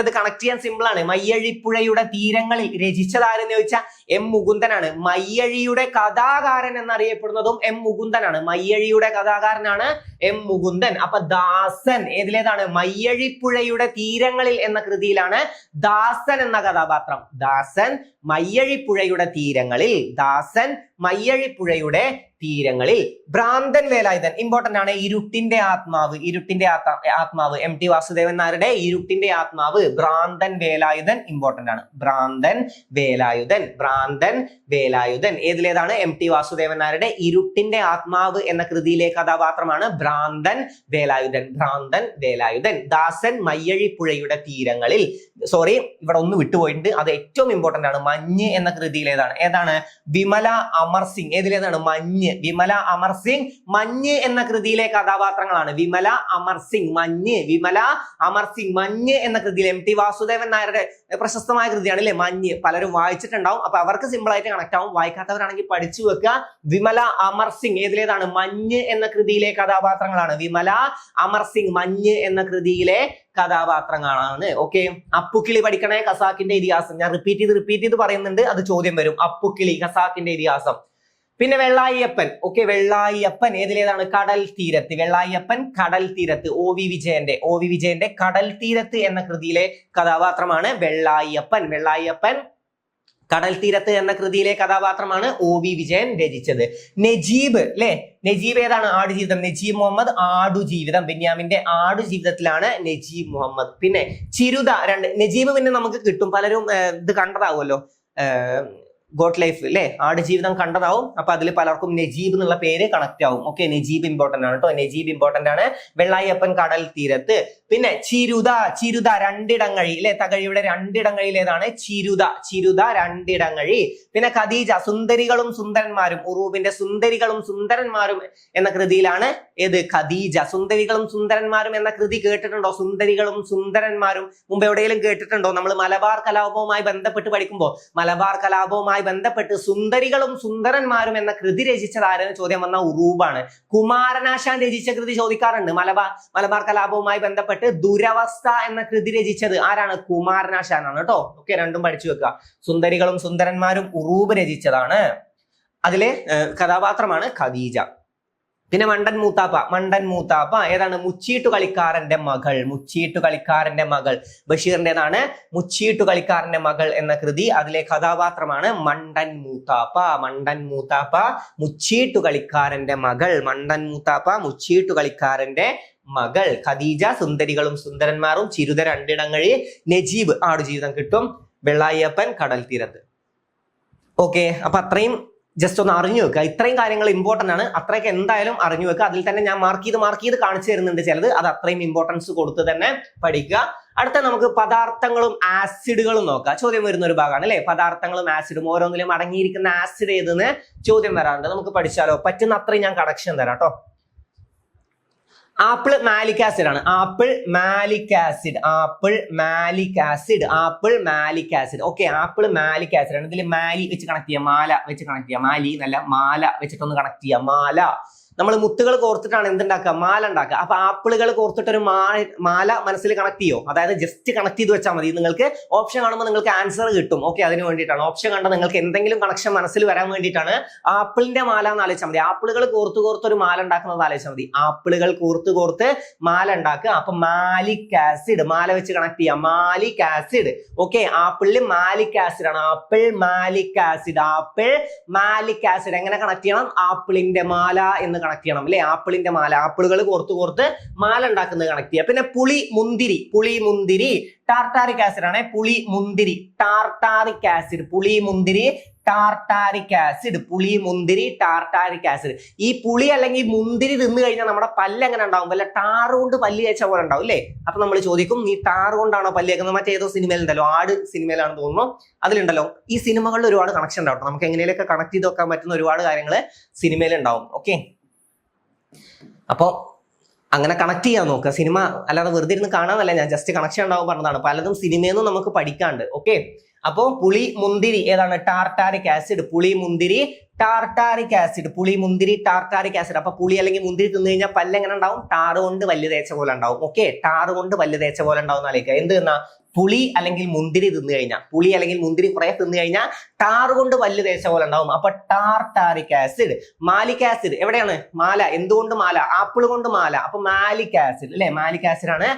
S1: ഇത് കണക്ട് ചെയ്യാൻ സിമ്പിൾ ആണ്. മയ്യഴിപ്പുഴയുടെ തീരങ്ങളിൽ രചിച്ചതാരെന്ന് ചോദിച്ചാൽ M മുകുന്ദനാണ്. മയ്യഴിയുടെ കഥാകാരൻ എന്നറിയപ്പെടുന്നതും M മുകുന്ദനാണ്. മയ്യഴിയുടെ കഥാകാരനാണ് M മുകുന്ദൻ. അപ്പൊ ദാസൻ ഏതിലേതാണ്? മയ്യഴിപ്പുഴയുടെ തീരങ്ങളിൽ എന്ന കൃതിയിലാണ് ദാസൻ എന്ന കഥാപാത്രം. ദാസൻ മയ്യഴിപ്പുഴയുടെ തീരങ്ങളിൽ. ഭ്രാന്തൻ വേലായുധൻ ഇമ്പോർട്ടന്റ് ആണ്. ഇരുട്ടിന്റെ ആത്മാവ് MT വാസുദേവൻ നായരുടെ ഇരുട്ടിന്റെ ആത്മാവ്. ഭ്രാന്തൻ വേലായുധൻ ഇമ്പോർട്ടന്റ് ആണ്. ഭ്രാന്തൻ വേലായുധൻ ഏതിലേതാണ്? MT വാസുദേവൻ നായരുടെ ഇരുട്ടിന്റെ ആത്മാവ് എന്ന കൃതിയിലെ കഥാപാത്രമാണ് ഭ്രാന്തൻ വേലായുധൻ. ദാസൻ മയ്യഴിപ്പുഴയുടെ തീരങ്ങളിൽ. സോറി, ഇവിടെ ഒന്ന് വിട്ടുപോയിട്ടുണ്ട്, അത് ഏറ്റവും ഇമ്പോർട്ടന്റ് ആണ്. മഞ്ഞ് എന്ന കൃതിയിലേതാണ്? ഏതാണ്? വിമല അമർ സിംഗ്. ഏതിലേതാണ്? വിമല അമർ സിംഗ് മഞ്ഞ് എന്ന കൃതിയിലെ കഥാപാത്രങ്ങളാണ്. വിമല അമർ സിംഗ് മഞ്ഞ് എന്ന കൃതിയിൽ MT വാസുദേവൻ നായരുടെ പ്രശസ്തമായ കൃതിയാണ് അല്ലെ മഞ്ഞ്. പലരും വായിച്ചിട്ടുണ്ടാവും, അപ്പൊ അവർക്ക് സിമ്പിൾ ആയിട്ട് കണക്ട് ആവും. വായിക്കാത്തവരാണെങ്കിൽ പഠിച്ചു വെക്കുക. വിമല അമർ സിംഗ് ഏതിലേതാണ്? മഞ്ഞ് എന്ന കൃതിയിലെ കഥാപാത്രങ്ങളാണ്. വിമല അമർ സിംഗ് മഞ്ഞ് എന്ന കൃതിയിലെ കഥാപാത്രങ്ങളാണ്. ഓക്കെ, അപ്പുക്കിളി പഠിക്കണേ, ഖസാക്കിന്റെ ഇതിഹാസം. ഞാൻ റിപ്പീറ്റ് ചെയ്ത് പറയുന്നുണ്ട്, അത് ചോദ്യം വരും. അപ്പുക്കിളി, ഖസാക്കിന്റെ ഇതിഹാസം. പിന്നെ വെള്ളായിയപ്പൻ. ഓക്കെ, വെള്ളായിയപ്പൻ ഏതിലേതാണ്? കടൽ തീരത്ത്. OV വിജയന്റെ കടൽ തീരത്ത് എന്ന കൃതിയിലെ കഥാപാത്രമാണ് വെള്ളായിയപ്പൻ കടൽ തീരത്ത് എന്ന കൃതിയിലെ കഥാപാത്രമാണ് OV വിജയൻ രചിച്ചത്. നജീബ് അല്ലെ, നജീബ് ഏതാണ്? ആടുജീവിതം. നജീബ് മുഹമ്മദ് ആടുജീവിതം. ബെന്യാമിന്റെ ആടുജീവിതത്തിലാണ് നജീബ് മുഹമ്മദ്. പിന്നെ ചിരുത നജീബ് പിന്നെ നമുക്ക് കിട്ടും, പലരും ഇത് കണ്ടതാവുമല്ലോ, ഗോട്ട് ലൈഫ് അല്ലെ, ആടുജീവിതം കണ്ടതാവും. അപ്പൊ അതിൽ പലർക്കും നജീബ് എന്നുള്ള പേര് കണക്ട് ആവും. ഓക്കെ, നജീബ് ഇമ്പോർട്ടന്റ് ആണ് കേട്ടോ. നജീബ് ഇമ്പോർട്ടന്റ് ആണ്. വെള്ളായപ്പൻ കടൽ തീരത്ത്. പിന്നെ ചിരുത രണ്ടിടങ്ങഴി അല്ലെ, തകഴിയുടെ രണ്ടിടങ്ങഴിയിൽ ഏതാണ്? ചിരുത രണ്ടിടങ്ങഴി. പിന്നെ ഖദീജ സുന്ദരികളും സുന്ദരന്മാരും. ഉറൂബിന്റെ സുന്ദരികളും സുന്ദരന്മാരും എന്ന കൃതിയിലാണ് ഏത്? ഖദീജ. സുന്ദരികളും സുന്ദരന്മാരും എന്ന കൃതി കേട്ടിട്ടുണ്ടോ? സുന്ദരികളും സുന്ദരന്മാരും മുമ്പ് എവിടെയെങ്കിലും കേട്ടിട്ടുണ്ടോ? നമ്മൾ മലബാർ കലാപവുമായി ബന്ധപ്പെട്ട് പഠിക്കുമ്പോൾ ബന്ധപ്പെട്ട് സുന്ദരികളും സുന്ദരന്മാരും എന്ന കൃതി രചിച്ചത് ആരെന്ന് ചോദ്യം വന്ന ഉറൂബാണ്. കുമാരനാശാൻ രചിച്ച കൃതി ചോദിക്കാറുണ്ട്. മലബാർ കലാപവുമായി ബന്ധപ്പെട്ട് ദുരവസ്ഥ എന്ന കൃതി രചിച്ചത് ആരാണ്? കുമാരനാശാനാണ് കേട്ടോ. ഓക്കെ, രണ്ടും പഠിച്ചു വെക്കുക. സുന്ദരികളും സുന്ദരന്മാരും ഉറൂബ് രചിച്ചതാണ്. അതിലെ കഥാപാത്രമാണ് ഖദീജ. പിന്നെ മണ്ടൻ മൂത്താപ്പ ഏതാണ്? മുച്ചീട്ടു കളിക്കാരന്റെ മകൾ. ബഷീറിന്റേതാണ് മുച്ചീട്ടു കളിക്കാരന്റെ മകൾ എന്ന കൃതി. അതിലെ കഥാപാത്രമാണ് മണ്ടൻ മൂത്താപ്പ. മുച്ചീട്ടു കളിക്കാരന്റെ മകൾ. ഖദീജ സുന്ദരികളും സുന്ദരന്മാരും. ചിരുത രണ്ടിടങ്ങഴി. നജീബ് ആടുജീവിതം കിട്ടും. വെള്ളായപ്പൻ കടൽ തീരത്ത്. ഓക്കെ, അപ്പൊ അത്രയും ജസ്റ്റ് ഒന്ന് അറിഞ്ഞു വെക്കുക. ഇത്രയും കാര്യങ്ങൾ ഇമ്പോർട്ടന്റ് ആണ്, അത്രയൊക്കെ എന്തായാലും അറിഞ്ഞു വെക്കുക. അതിൽ തന്നെ ഞാൻ മാർക്ക് ചെയ്ത് കാണിച്ചു തരുന്നുണ്ട് ചിലത്, അത് അത്രയും ഇമ്പോർട്ടൻസ് കൊടുത്ത് തന്നെ പഠിക്കുക. അടുത്ത നമുക്ക് പദാർത്ഥങ്ങളും ആസിഡുകളും നോക്കാം. ചോദ്യം വരുന്ന ഒരു ഭാഗമാണ് അല്ലെ, പദാർത്ഥങ്ങളും ആസിഡും. ഓരോന്നിലും അടങ്ങിയിരിക്കുന്ന ആസിഡ് ഏതെന്ന് ചോദ്യം വരാറുണ്ട്. നമുക്ക് പഠിച്ചാലോ? പറ്റുന്ന അത്രയും ഞാൻ കണക്ഷൻ തരാം കേട്ടോ. ആപ്പിൾ മാലിക് ആസിഡ് ആണ്. Apple malic acid. Okay, apple malic acid ആണ്. ഇതിൽ മാലി വെച്ച് കണക്ട് ചെയ്യുക, മാല വെച്ച് കണക്ട് ചെയ്യുക. മാലി എന്നല്ല, മാല വെച്ചിട്ടൊന്ന് കണക്ട് ചെയ്യുക. മാല നമ്മൾ മുത്തുകൾ കോർത്തിട്ടാണ് എന്തുണ്ടാക്കുക? മാല ഉണ്ടാക്കുക. അപ്പൊ ആപ്പിളുകൾ കോർത്തിട്ടൊരു മാല മനസ്സിൽ കണക്ട് ചെയ്യോ? അതായത് ജസ്റ്റ് കണക്ട് ചെയ്ത് വെച്ചാൽ മതി. നിങ്ങൾക്ക് ഓപ്ഷൻ കാണുമ്പോൾ നിങ്ങൾക്ക് ആൻസർ കിട്ടും. ഓക്കെ, അതിന് വേണ്ടിയിട്ടാണ് ഓപ്ഷൻ കണ്ടാൽ നിങ്ങൾക്ക് എന്തെങ്കിലും കണക്ഷൻ മനസ്സിൽ വരാൻ വേണ്ടിയിട്ടാണ്. ആപ്പിളിന്റെ മാല എന്ന് ആലോചിച്ചാൽ മതി. ആപ്പിളുകൾ കോർത്ത് ഒരു മാല ഉണ്ടാക്കുന്നത് ആലോചിച്ചാൽ മതി. ആപ്പിളുകൾ കോർത്ത് മാല ഉണ്ടാക്കുക. അപ്പൊ മാലിക് ആസിഡ്, മാല വെച്ച് കണക്ട് ചെയ്യാം. Malic acid. ഓക്കെ, ആപ്പിളിൽ മാലിക് ആസിഡ് ആണ്. ആപ്പിൾ മാലിക് ആസിഡ് എങ്ങനെ കണക്ട് ചെയ്യണം? ആപ്പിളിന്റെ മാല എന്ന് കണക്ട് ചെയ്യണം അല്ലെ. ആപ്പിളിന്റെ മാല, ആപ്പിളുകൾ കോർത്ത് മാല ഉണ്ടാക്കുന്നത് കണക്ട് ചെയ്യുക. പിന്നെ പുളി മുന്തിരി ടാർട്ടാറിക് ആസിഡ് ആണ്. പുളി മുന്തിരി ടാർട്ടാറിക് ആസിഡ്. ഈ പുളി അല്ലെങ്കിൽ മുന്തിരി തിന്നു കഴിഞ്ഞാൽ നമ്മുടെ പല്ല് എങ്ങനെ ഉണ്ടാവും? വല്ല ടാറ് കൊണ്ട് പല്ല് തേച്ച പോലെ ഉണ്ടാവും അല്ലേ. അപ്പൊ നമ്മൾ ചോദിക്കും, നീ ടാറ് കൊണ്ടാണോ പല്ല് തേക്കുന്നത്? മറ്റേതോ സിനിമയിലുണ്ടല്ലോ, ആട് സിനിമയിലാണെന്ന് തോന്നുന്നു, അതിലുണ്ടല്ലോ. ഈ സിനിമകളിൽ ഒരുപാട് കണക്ഷൻ ഉണ്ടാവും. നമുക്ക് എങ്ങനെയൊക്കെ കണക്ട് ചെയ്ത് വെക്കാൻ പറ്റുന്ന ഒരുപാട് കാര്യങ്ങൾ സിനിമയിൽ ഉണ്ടാവും. ഓക്കെ, അപ്പൊ അങ്ങനെ കണക്ട് ചെയ്യാൻ നോക്കുക. സിനിമ അല്ലാതെ വെറുതെ ഇരുന്ന് കാണാനല്ല, ഞാൻ ജസ്റ്റ് കണക്ഷൻ ഉണ്ടാവും പറഞ്ഞതാണ്. പലതും സിനിമയിൽ നിന്നും നമുക്ക് പഠിക്കാണ്ട്. ഓക്കെ, അപ്പോ പുളി മുന്തിരി ഏതാണ്? Tartaric acid. പുളി മുന്തിരി ടാർട്ടാറിക് ആസിഡ്. അപ്പൊ പുളി അല്ലെങ്കിൽ മുന്തിരി തിന്നു കഴിഞ്ഞാൽ പല്ല് എങ്ങനെ ഉണ്ടാവും? ടാറ് കൊണ്ട് പല്ല് തേച്ച പോലെ ഉണ്ടാവും. ഓക്കെ, ടാറ് കൊണ്ട് പല്ല് തേച്ച പോലെ ഉണ്ടാവും. ആലോചിക്കുക, എന്ത് തിന്നാ? പുളി അല്ലെങ്കിൽ മുന്തിരി തിന്നു കഴിഞ്ഞാൽ, പുളി അല്ലെങ്കിൽ മുന്തിരി കുറെ തിന്നു കഴിഞ്ഞാൽ ടാറ് കൊണ്ട് പല്ല് തേച്ച പോലെ ഉണ്ടാവും. അപ്പൊ ടാർട്ടാറിക് ആസിഡ്. മാലിക് ആസിഡ് എവിടെയാണ്? മാല. എന്തുകൊണ്ട് മാല? ആപ്പിൾ കൊണ്ട് മാല. അപ്പൊ മാലിക് ആസിഡ് അല്ലെ. മാലിക് ആസിഡ് ആണ്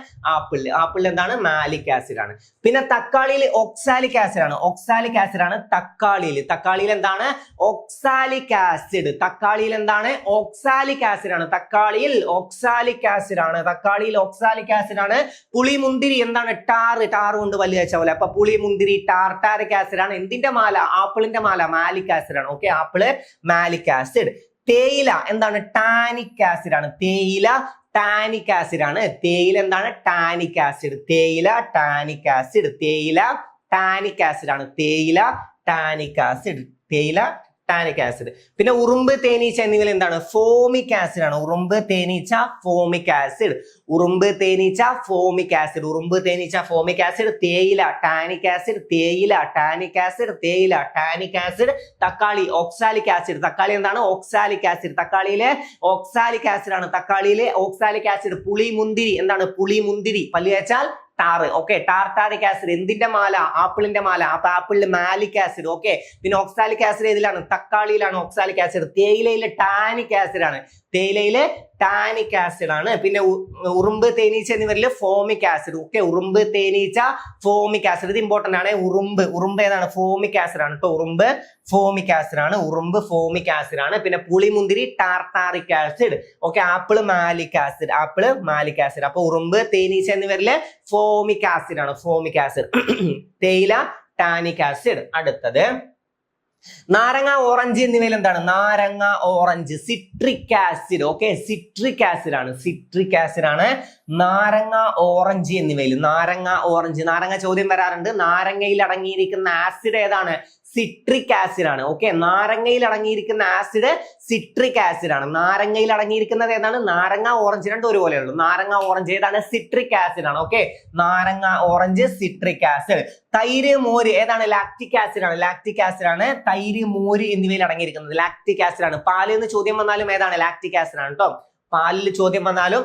S1: ആപ്പിളിൽ എന്താണ്? മാലിക് ആസിഡ് ആണ്. പിന്നെ തക്കാളിയിൽ ഓക്സാലിക് ആസിഡ് ആണ്. തക്കാളിയിൽ എന്താണ്? Oxalic acid. തക്കാളിയിൽ ഓക്സാലിക് ആസിഡ് ആണ്. പുളി മുന്തിരി എന്താണ്? ടാറ് കൊണ്ട് പല്ല് തേച്ച പോലെ. അപ്പൊ പുളി മുന്തിരി ടാർട്ടാറിക് ആസിഡ് ആണ്. എന്തിന്റെ മാല? ആപ്പിളിന്റെ മാല. മാലിക് ആസിഡ് ആണ്. Okay, apple malic acid. തേയില എന്താണ്? ടാനിക് ആസിഡ് ആണ്. തേയില എന്താണ്? Tannic acid. പിന്നെ ഉറുമ്പ്, തേനീച്ച എന്നിവയിൽ എന്താണ്? ഫോമിക് ആസിഡ് ആണ്. ഉറുമ്പ്, തേനീച്ച, ഫോമിക് ആസിഡ്. തേയില ടാനിക് ആസിഡ്. തക്കാളി ഓക്സാലിക് ആസിഡ്. തക്കാളി എന്താണ്? Oxalic acid. തക്കാളിയിലെ ഓക്സാലിക് ആസിഡ് ആണ്. പുളി മുന്തിരി എന്താണ്? പുളി മുന്തിരി പല്ല് തേച്ചാൽ ടാറ്. ഓക്കെ, ടാർട്ടാറിക് ആസിഡ് എന്തിന്റെ മാല? ആപ്പിളിന്റെ മാല. അപ്പൊ ആപ്പിളിൽ മാലിക് ആസിഡ്. ഓക്കെ, പിന്നെ ഓക്സാലിക് ആസിഡ് ഏതിലാണ്? തക്കാളിയിലാണ് ഓക്സാലിക് ആസിഡ്. തേയിലയിലെ ടാനിക് ആസിഡ് ആണ്. പിന്നെ ഉറുമ്പ്, തേനീച്ച എന്നിവരിൽ ഫോമിക് ആസിഡ്. ഓക്കെ, ഉറുമ്പ്, തേനീച്ച, ഫോമിക് ആസിഡ്. ഇത് ഇമ്പോർട്ടന്റ് ആണ്. ഉറുമ്പ് ഏതാണ്? ഫോമിക് ആസിഡ് ആണ് കേട്ടോ. ഉറുമ്പ് ഫോമിക് ആസിഡ് ആണ്. പിന്നെ പുളി മുന്തിരി tartaric acid. Okay, apple malic acid. അപ്പൊ ഉറുമ്പ്, തേനീച്ച എന്നിവരിലെ ഫോമിക് ആസിഡ് ആണ്. തേയില ടാനിക് ആസിഡ്. അടുത്തത് നാരങ്ങ, ഓറഞ്ച് എന്നിവയിൽ എന്താണ്? നാരങ്ങ, orange citric acid. Okay, citric acid ആണ്. നാരങ്ങ, ഓറഞ്ച് എന്നിവയിൽ. നാരങ്ങ ചോദ്യം വരാറുണ്ട്. നാരങ്ങയിൽ അടങ്ങിയിരിക്കുന്ന ആസിഡ് ഏതാണ്? സിട്രിക് ആസിഡ് ആണ്. ഓക്കെ, നാരങ്ങയിൽ അടങ്ങിയിരിക്കുന്ന ആസിഡ് സിട്രിക് ആസിഡ് ആണ്. നാരങ്ങയിൽ അടങ്ങിയിരിക്കുന്നത് ഏതാണ്? നാരങ്ങ, ഓറഞ്ച് രണ്ടും ഒരുപോലെയുള്ളൂ. നാരങ്ങ, ഓറഞ്ച് ഏതാണ്? സിട്രിക് ആസിഡ് ആണ്. ഓക്കെ, നാരങ്ങ, ഓറഞ്ച് സിട്രിക് ആസിഡ്. തൈര്, മോര് ഏതാണ്? ലാക്റ്റിക് ആസിഡ് ആണ്. തൈര്, മോര് എന്നിവയിൽ അടങ്ങിയിരിക്കുന്നത് ലാക്റ്റിക് ആസിഡ് ആണ്. പാലിൽ നിന്ന് ചോദ്യം വന്നാലും ഏതാണ്? ലാക്റ്റിക് ആസിഡ് ആണ് കേട്ടോ. പാലിൽ ചോദ്യം വന്നാലും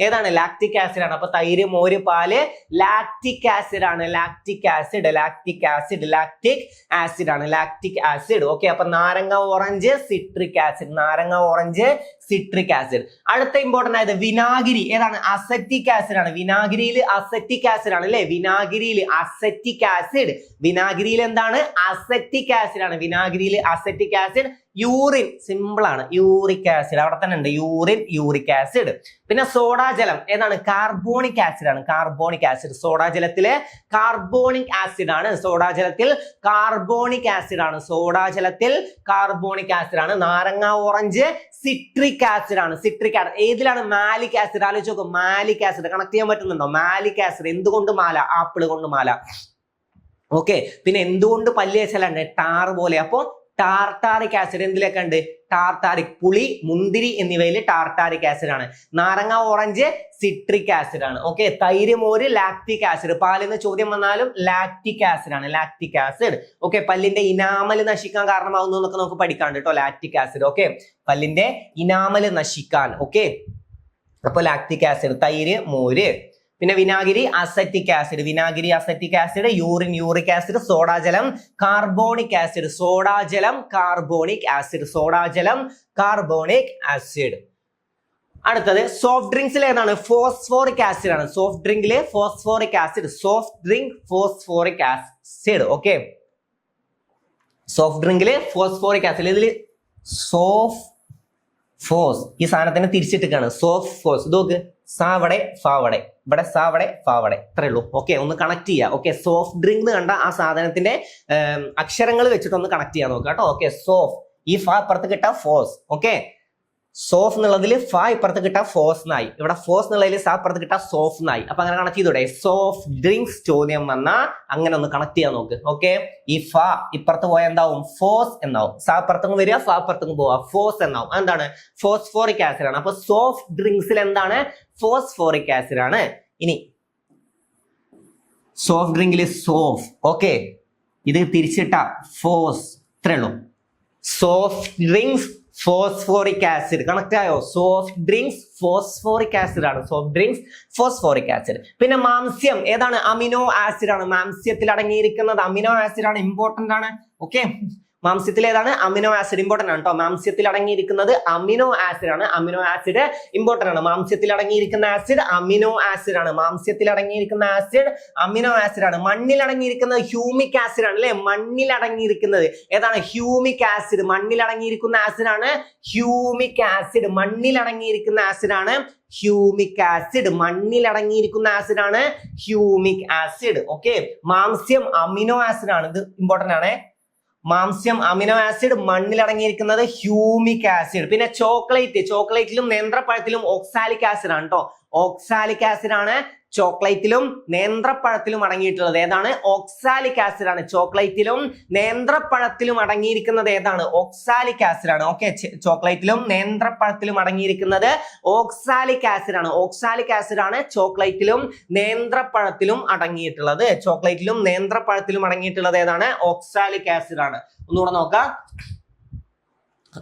S1: ഏതാണ്? ലാക്റ്റിക് ആസിഡ് ആണ്. അപ്പൊ തൈര്, മോര്, പാല് ലാക്റ്റിക് ആസിഡ് ആണ്. Lactic acid. ഓക്കെ, അപ്പൊ നാരങ്ങ, ഓറഞ്ച് സിട്രിക് ആസിഡ്. അടുത്ത ഇമ്പോർട്ടന്റ് ആയത് വിനാഗിരി ഏതാണ്? അസറ്റിക് ആസിഡ് ആണ്. വിനാഗിരിയിൽ അസറ്റിക് ആസിഡ് ആണ് അല്ലെ. വിനാഗിരിയിൽ എന്താണ്? അസറ്റിക് ആസിഡ് ആണ്. യൂറിൻ, സിമ്പിൾ ആണ്, യൂറിക് ആസിഡ് അവിടെ തന്നെ ഉണ്ട്, യൂറിൻ യൂറിക് ആസിഡ്. പിന്നെ സോഡാജലം ഏതാണ്? കാർബോണിക് ആസിഡ് ആണ്, കാർബോണിക് ആസിഡ്. സോഡാജലത്തിലെ കാർബോണിക് ആസിഡ് ആണ്, സോഡാജലത്തിൽ കാർബോണിക് ആസിഡ് ആണ്, സോഡാജലത്തിൽ കാർബോണിക് ആസിഡ് ആണ്. നാരങ്ങ ഓറഞ്ച് സിട്രിക് ആസിഡ് ആണ്, സിട്രിക് ആസിഡ്. ഏതിലാണ്? Malic acid. ആലോചിച്ച് നോക്കും, മാലിക് ആസിഡ് കണക്ട് ചെയ്യാൻ പറ്റുന്നുണ്ടോ? Malic acid. എന്തുകൊണ്ട് മാല? ആപ്പിൾ കൊണ്ട് മാല. ഓക്കെ. പിന്നെ എന്തുകൊണ്ട് പല്ല് തേച്ചാലുണ്ട്? ടാർ പോലെ. അപ്പൊ ടാർട്ടാറിക് ആസിഡ് എന്തിലൊക്കെ ഉണ്ട്? ടാർട്ടാറിക്, പുളി, മുന്തിരി എന്നിവയിൽ ടാർട്ടാറിക് ആസിഡ് ആണ്. നാരങ്ങ ഓറഞ്ച് സിട്രിക് ആസിഡ് ആണ്. ഓക്കെ. തൈര് മോര് ലാക്റ്റിക് ആസിഡ്. പാലിന്ന് ചോദ്യം വന്നാലും ലാക്റ്റിക് ആസിഡ് ആണ്, ലാക്റ്റിക് ആസിഡ്. ഓക്കെ. പല്ലിന്റെ ഇനാമൽ നശിക്കാൻ കാരണമാകുന്നു എന്നൊക്കെ നമുക്ക് പഠിക്കാണ്ട് കേട്ടോ, ലാക്റ്റിക് ആസിഡ്. ഓക്കെ. പല്ലിന്റെ ഇനാമൽ നശിക്കാൻ. ഓക്കെ. അപ്പൊ ലാക്റ്റിക് ആസിഡ്, തൈര് മോര്. പിന്നെ വിനാഗിരി അസറ്റിക് ആസിഡ്, വിനാഗിരി acetic acid. Urine uric acid. സോഡാജലം കാർബോണിക് ആസിഡ്, സോഡാജലം കാർബോണിക് ആസിഡ്, സോഡാജലം കാർബോണിക് ആസിഡ്. അടുത്തത് സോഫ്റ്റ് ഡ്രിങ്ക്സിൽ ഏതാണ്? ഫോസ്ഫോറിക് ആസിഡ് ആണ്. സോഫ്റ്റ് ഡ്രിങ്കില് phosphoric acid, soft drink phosphoric acid. Okay. Soft ഡ്രിങ്കില് ഫോസ്ഫോറിക് ആസിഡ്. ഇതില് ഫോസ് ഈ സാധനത്തിന് തിരിച്ചിട്ടാണ്, സോഫ് ഫോസ്. ഇത് നോക്ക്, സാവടെ ഫാവടെ, ഇവിടെ സാവടെ ഫാവടെ, ഇത്രേ ഉള്ളൂ. ഓക്കെ. ഒന്ന് കണക്ട് ചെയ്യുക. ഓക്കെ. സോഫ്റ്റ് ഡ്രിങ്ക് കണ്ട ആ സാധനത്തിന്റെ അക്ഷരങ്ങൾ വെച്ചിട്ട് ഒന്ന് കണക്ട് ചെയ്യാൻ നോക്കുക കേട്ടോ. ഓക്കെ. സോഫ്, ഈ ഫ ഇപ്പുറത്ത് കിട്ടാ ഫോസ്. ഓക്കെ. സോഫ് എന്നുള്ളതിൽ ഫ ഇപ്പുറത്ത് കിട്ടാ ഫോസ് നായി, ഇവിടെ ഫോസ് എന്നുള്ളതിൽ സാ ഇപ്പുറത്ത് കിട്ടാ സോഫ് നായി. അപ്പൊ അങ്ങനെ കണക്ട് ചെയ്തൂടെ? സോഫ്റ്റ് ഡ്രിങ്ക്സ് ചോദ്യം വന്നാ അങ്ങനെ ഒന്ന് കണക്ട് ചെയ്യാൻ നോക്ക്. ഓക്കെ. ഈ ഫ ഇപ്പുറത്ത് പോയാൽ എന്താവും? ഫോസ് എന്നാവും. സാ ഇപ്പുറത്തും വരിക, ഫ ഇപ്പുറത്തും പോവാ, ഫോസ് എന്നാവും. എന്താണ്? ഫോസ്ഫോറിക് ആസിഡ് ആണ്. അപ്പൊ സോഫ്റ്റ് ഡ്രിങ്ക്സിൽ എന്താണ്? ഫോസ്ഫോറിക് ആസിഡ് ആണ്. ഇനി സോഫ്റ്റ് ഡ്രിങ്കിൽ സോഫ്. ഓക്കെ. ഇത് തിരിച്ചിട്ട ഫോസ്, ഇത്രേ ഉള്ളൂ. Soft drinks phosphoric acid. Connect ആയോ? സോഫ്റ്റ് ഡ്രിങ്ക്സ് ഫോസ്ഫോറിക് ആസിഡ് ആണ്, സോഫ്റ്റ് ഡ്രിങ്ക്സ് ഫോസ്ഫോറിക് ആസിഡ്. പിന്നെ മാംസ്യം ഏതാണ്? അമിനോ ആസിഡ് ആണ്. മാംസ്യത്തിൽ അടങ്ങിയിരിക്കുന്നത് അമിനോ ആസിഡ് ആണ്, ഇമ്പോർട്ടന്റ് ആണ്. ഓക്കെ. മാംസ്യത്തിൽ ഏതാണ്? അമിനോ ആസിഡ് ഇമ്പോർട്ടന്റ് ആണ് കേട്ടോ. മാംസ്യത്തിൽ അടങ്ങിയിരിക്കുന്നത് അമിനോ ആസിഡ് ആണ്. അമിനോ ആസിഡ് ഇമ്പോർട്ടന്റ് ആണ്. മാംസ്യത്തിൽ അടങ്ങിയിരിക്കുന്ന ആസിഡ് അമിനോ ആസിഡ് ആണ്. മാംസ്യത്തിൽ അടങ്ങിയിരിക്കുന്ന ആസിഡ് അമിനോ ആസിഡ് ആണ്. മണ്ണിൽ അടങ്ങിയിരിക്കുന്നത് ഹ്യൂമിക് ആസിഡ് ആണ് അല്ലെ? മണ്ണിൽ അടങ്ങിയിരിക്കുന്നത് ഏതാണ്? Humic acid. മണ്ണിൽ അടങ്ങിയിരിക്കുന്ന ആസിഡ് ആണ് ഹ്യൂമിക് ആസിഡ്. മണ്ണിൽ അടങ്ങിയിരിക്കുന്ന ആസിഡ് ആണ് ഹ്യൂമിക് ആസിഡ്. മണ്ണിൽ അടങ്ങിയിരിക്കുന്ന ആസിഡ് ആണ് ഹ്യൂമിക് ആസിഡ്. ഓക്കെ. മാംസ്യം അമിനോ ആസിഡ് ആണ്. ഇത് ഇമ്പോർട്ടന്റ് ആണ്. മാംസ്യം അമിനോ ആസിഡ്, മണ്ണിൽ അടങ്ങിയിരിക്കുന്നത് ഹ്യൂമിക് ആസിഡ്. പിന്നെ ചോക്ലേറ്റ്, ചോക്ലേറ്റിലും നേന്ത്രപ്പഴത്തിലും ഓക്സാലിക് ആസിഡ് ആണ് കേട്ടോ. ഓക്സാലിക് ആസിഡ് ആണ് ചോക്ലേറ്റിലും നേന്ത്രപ്പഴത്തിലും അടങ്ങിയിട്ടുള്ളത്. ഏതാണ്? ഓക്സാലിക് ആസിഡ് ആണ്. ചോക്ലേറ്റിലും നേന്ത്രപ്പഴത്തിലും അടങ്ങിയിരിക്കുന്നത് ഏതാണ്? ഓക്സാലിക് ആസിഡ് ആണ്. ഓക്കെ. ചോക്ലേറ്റിലും നേന്ത്രപ്പഴത്തിലും അടങ്ങിയിരിക്കുന്നത് ഓക്സാലിക് ആസിഡ് ആണ്. ഓക്സാലിക് ആസിഡ് ആണ് ചോക്ലേറ്റിലും നേന്ത്രപ്പഴത്തിലും അടങ്ങിയിട്ടുള്ളത്. ചോക്ലേറ്റിലും നേന്ത്രപ്പഴത്തിലും അടങ്ങിയിട്ടുള്ളത് ഏതാണ്? ഓക്സാലിക് ആസിഡ് ആണ്. ഒന്നുകൂടെ നോക്കാം.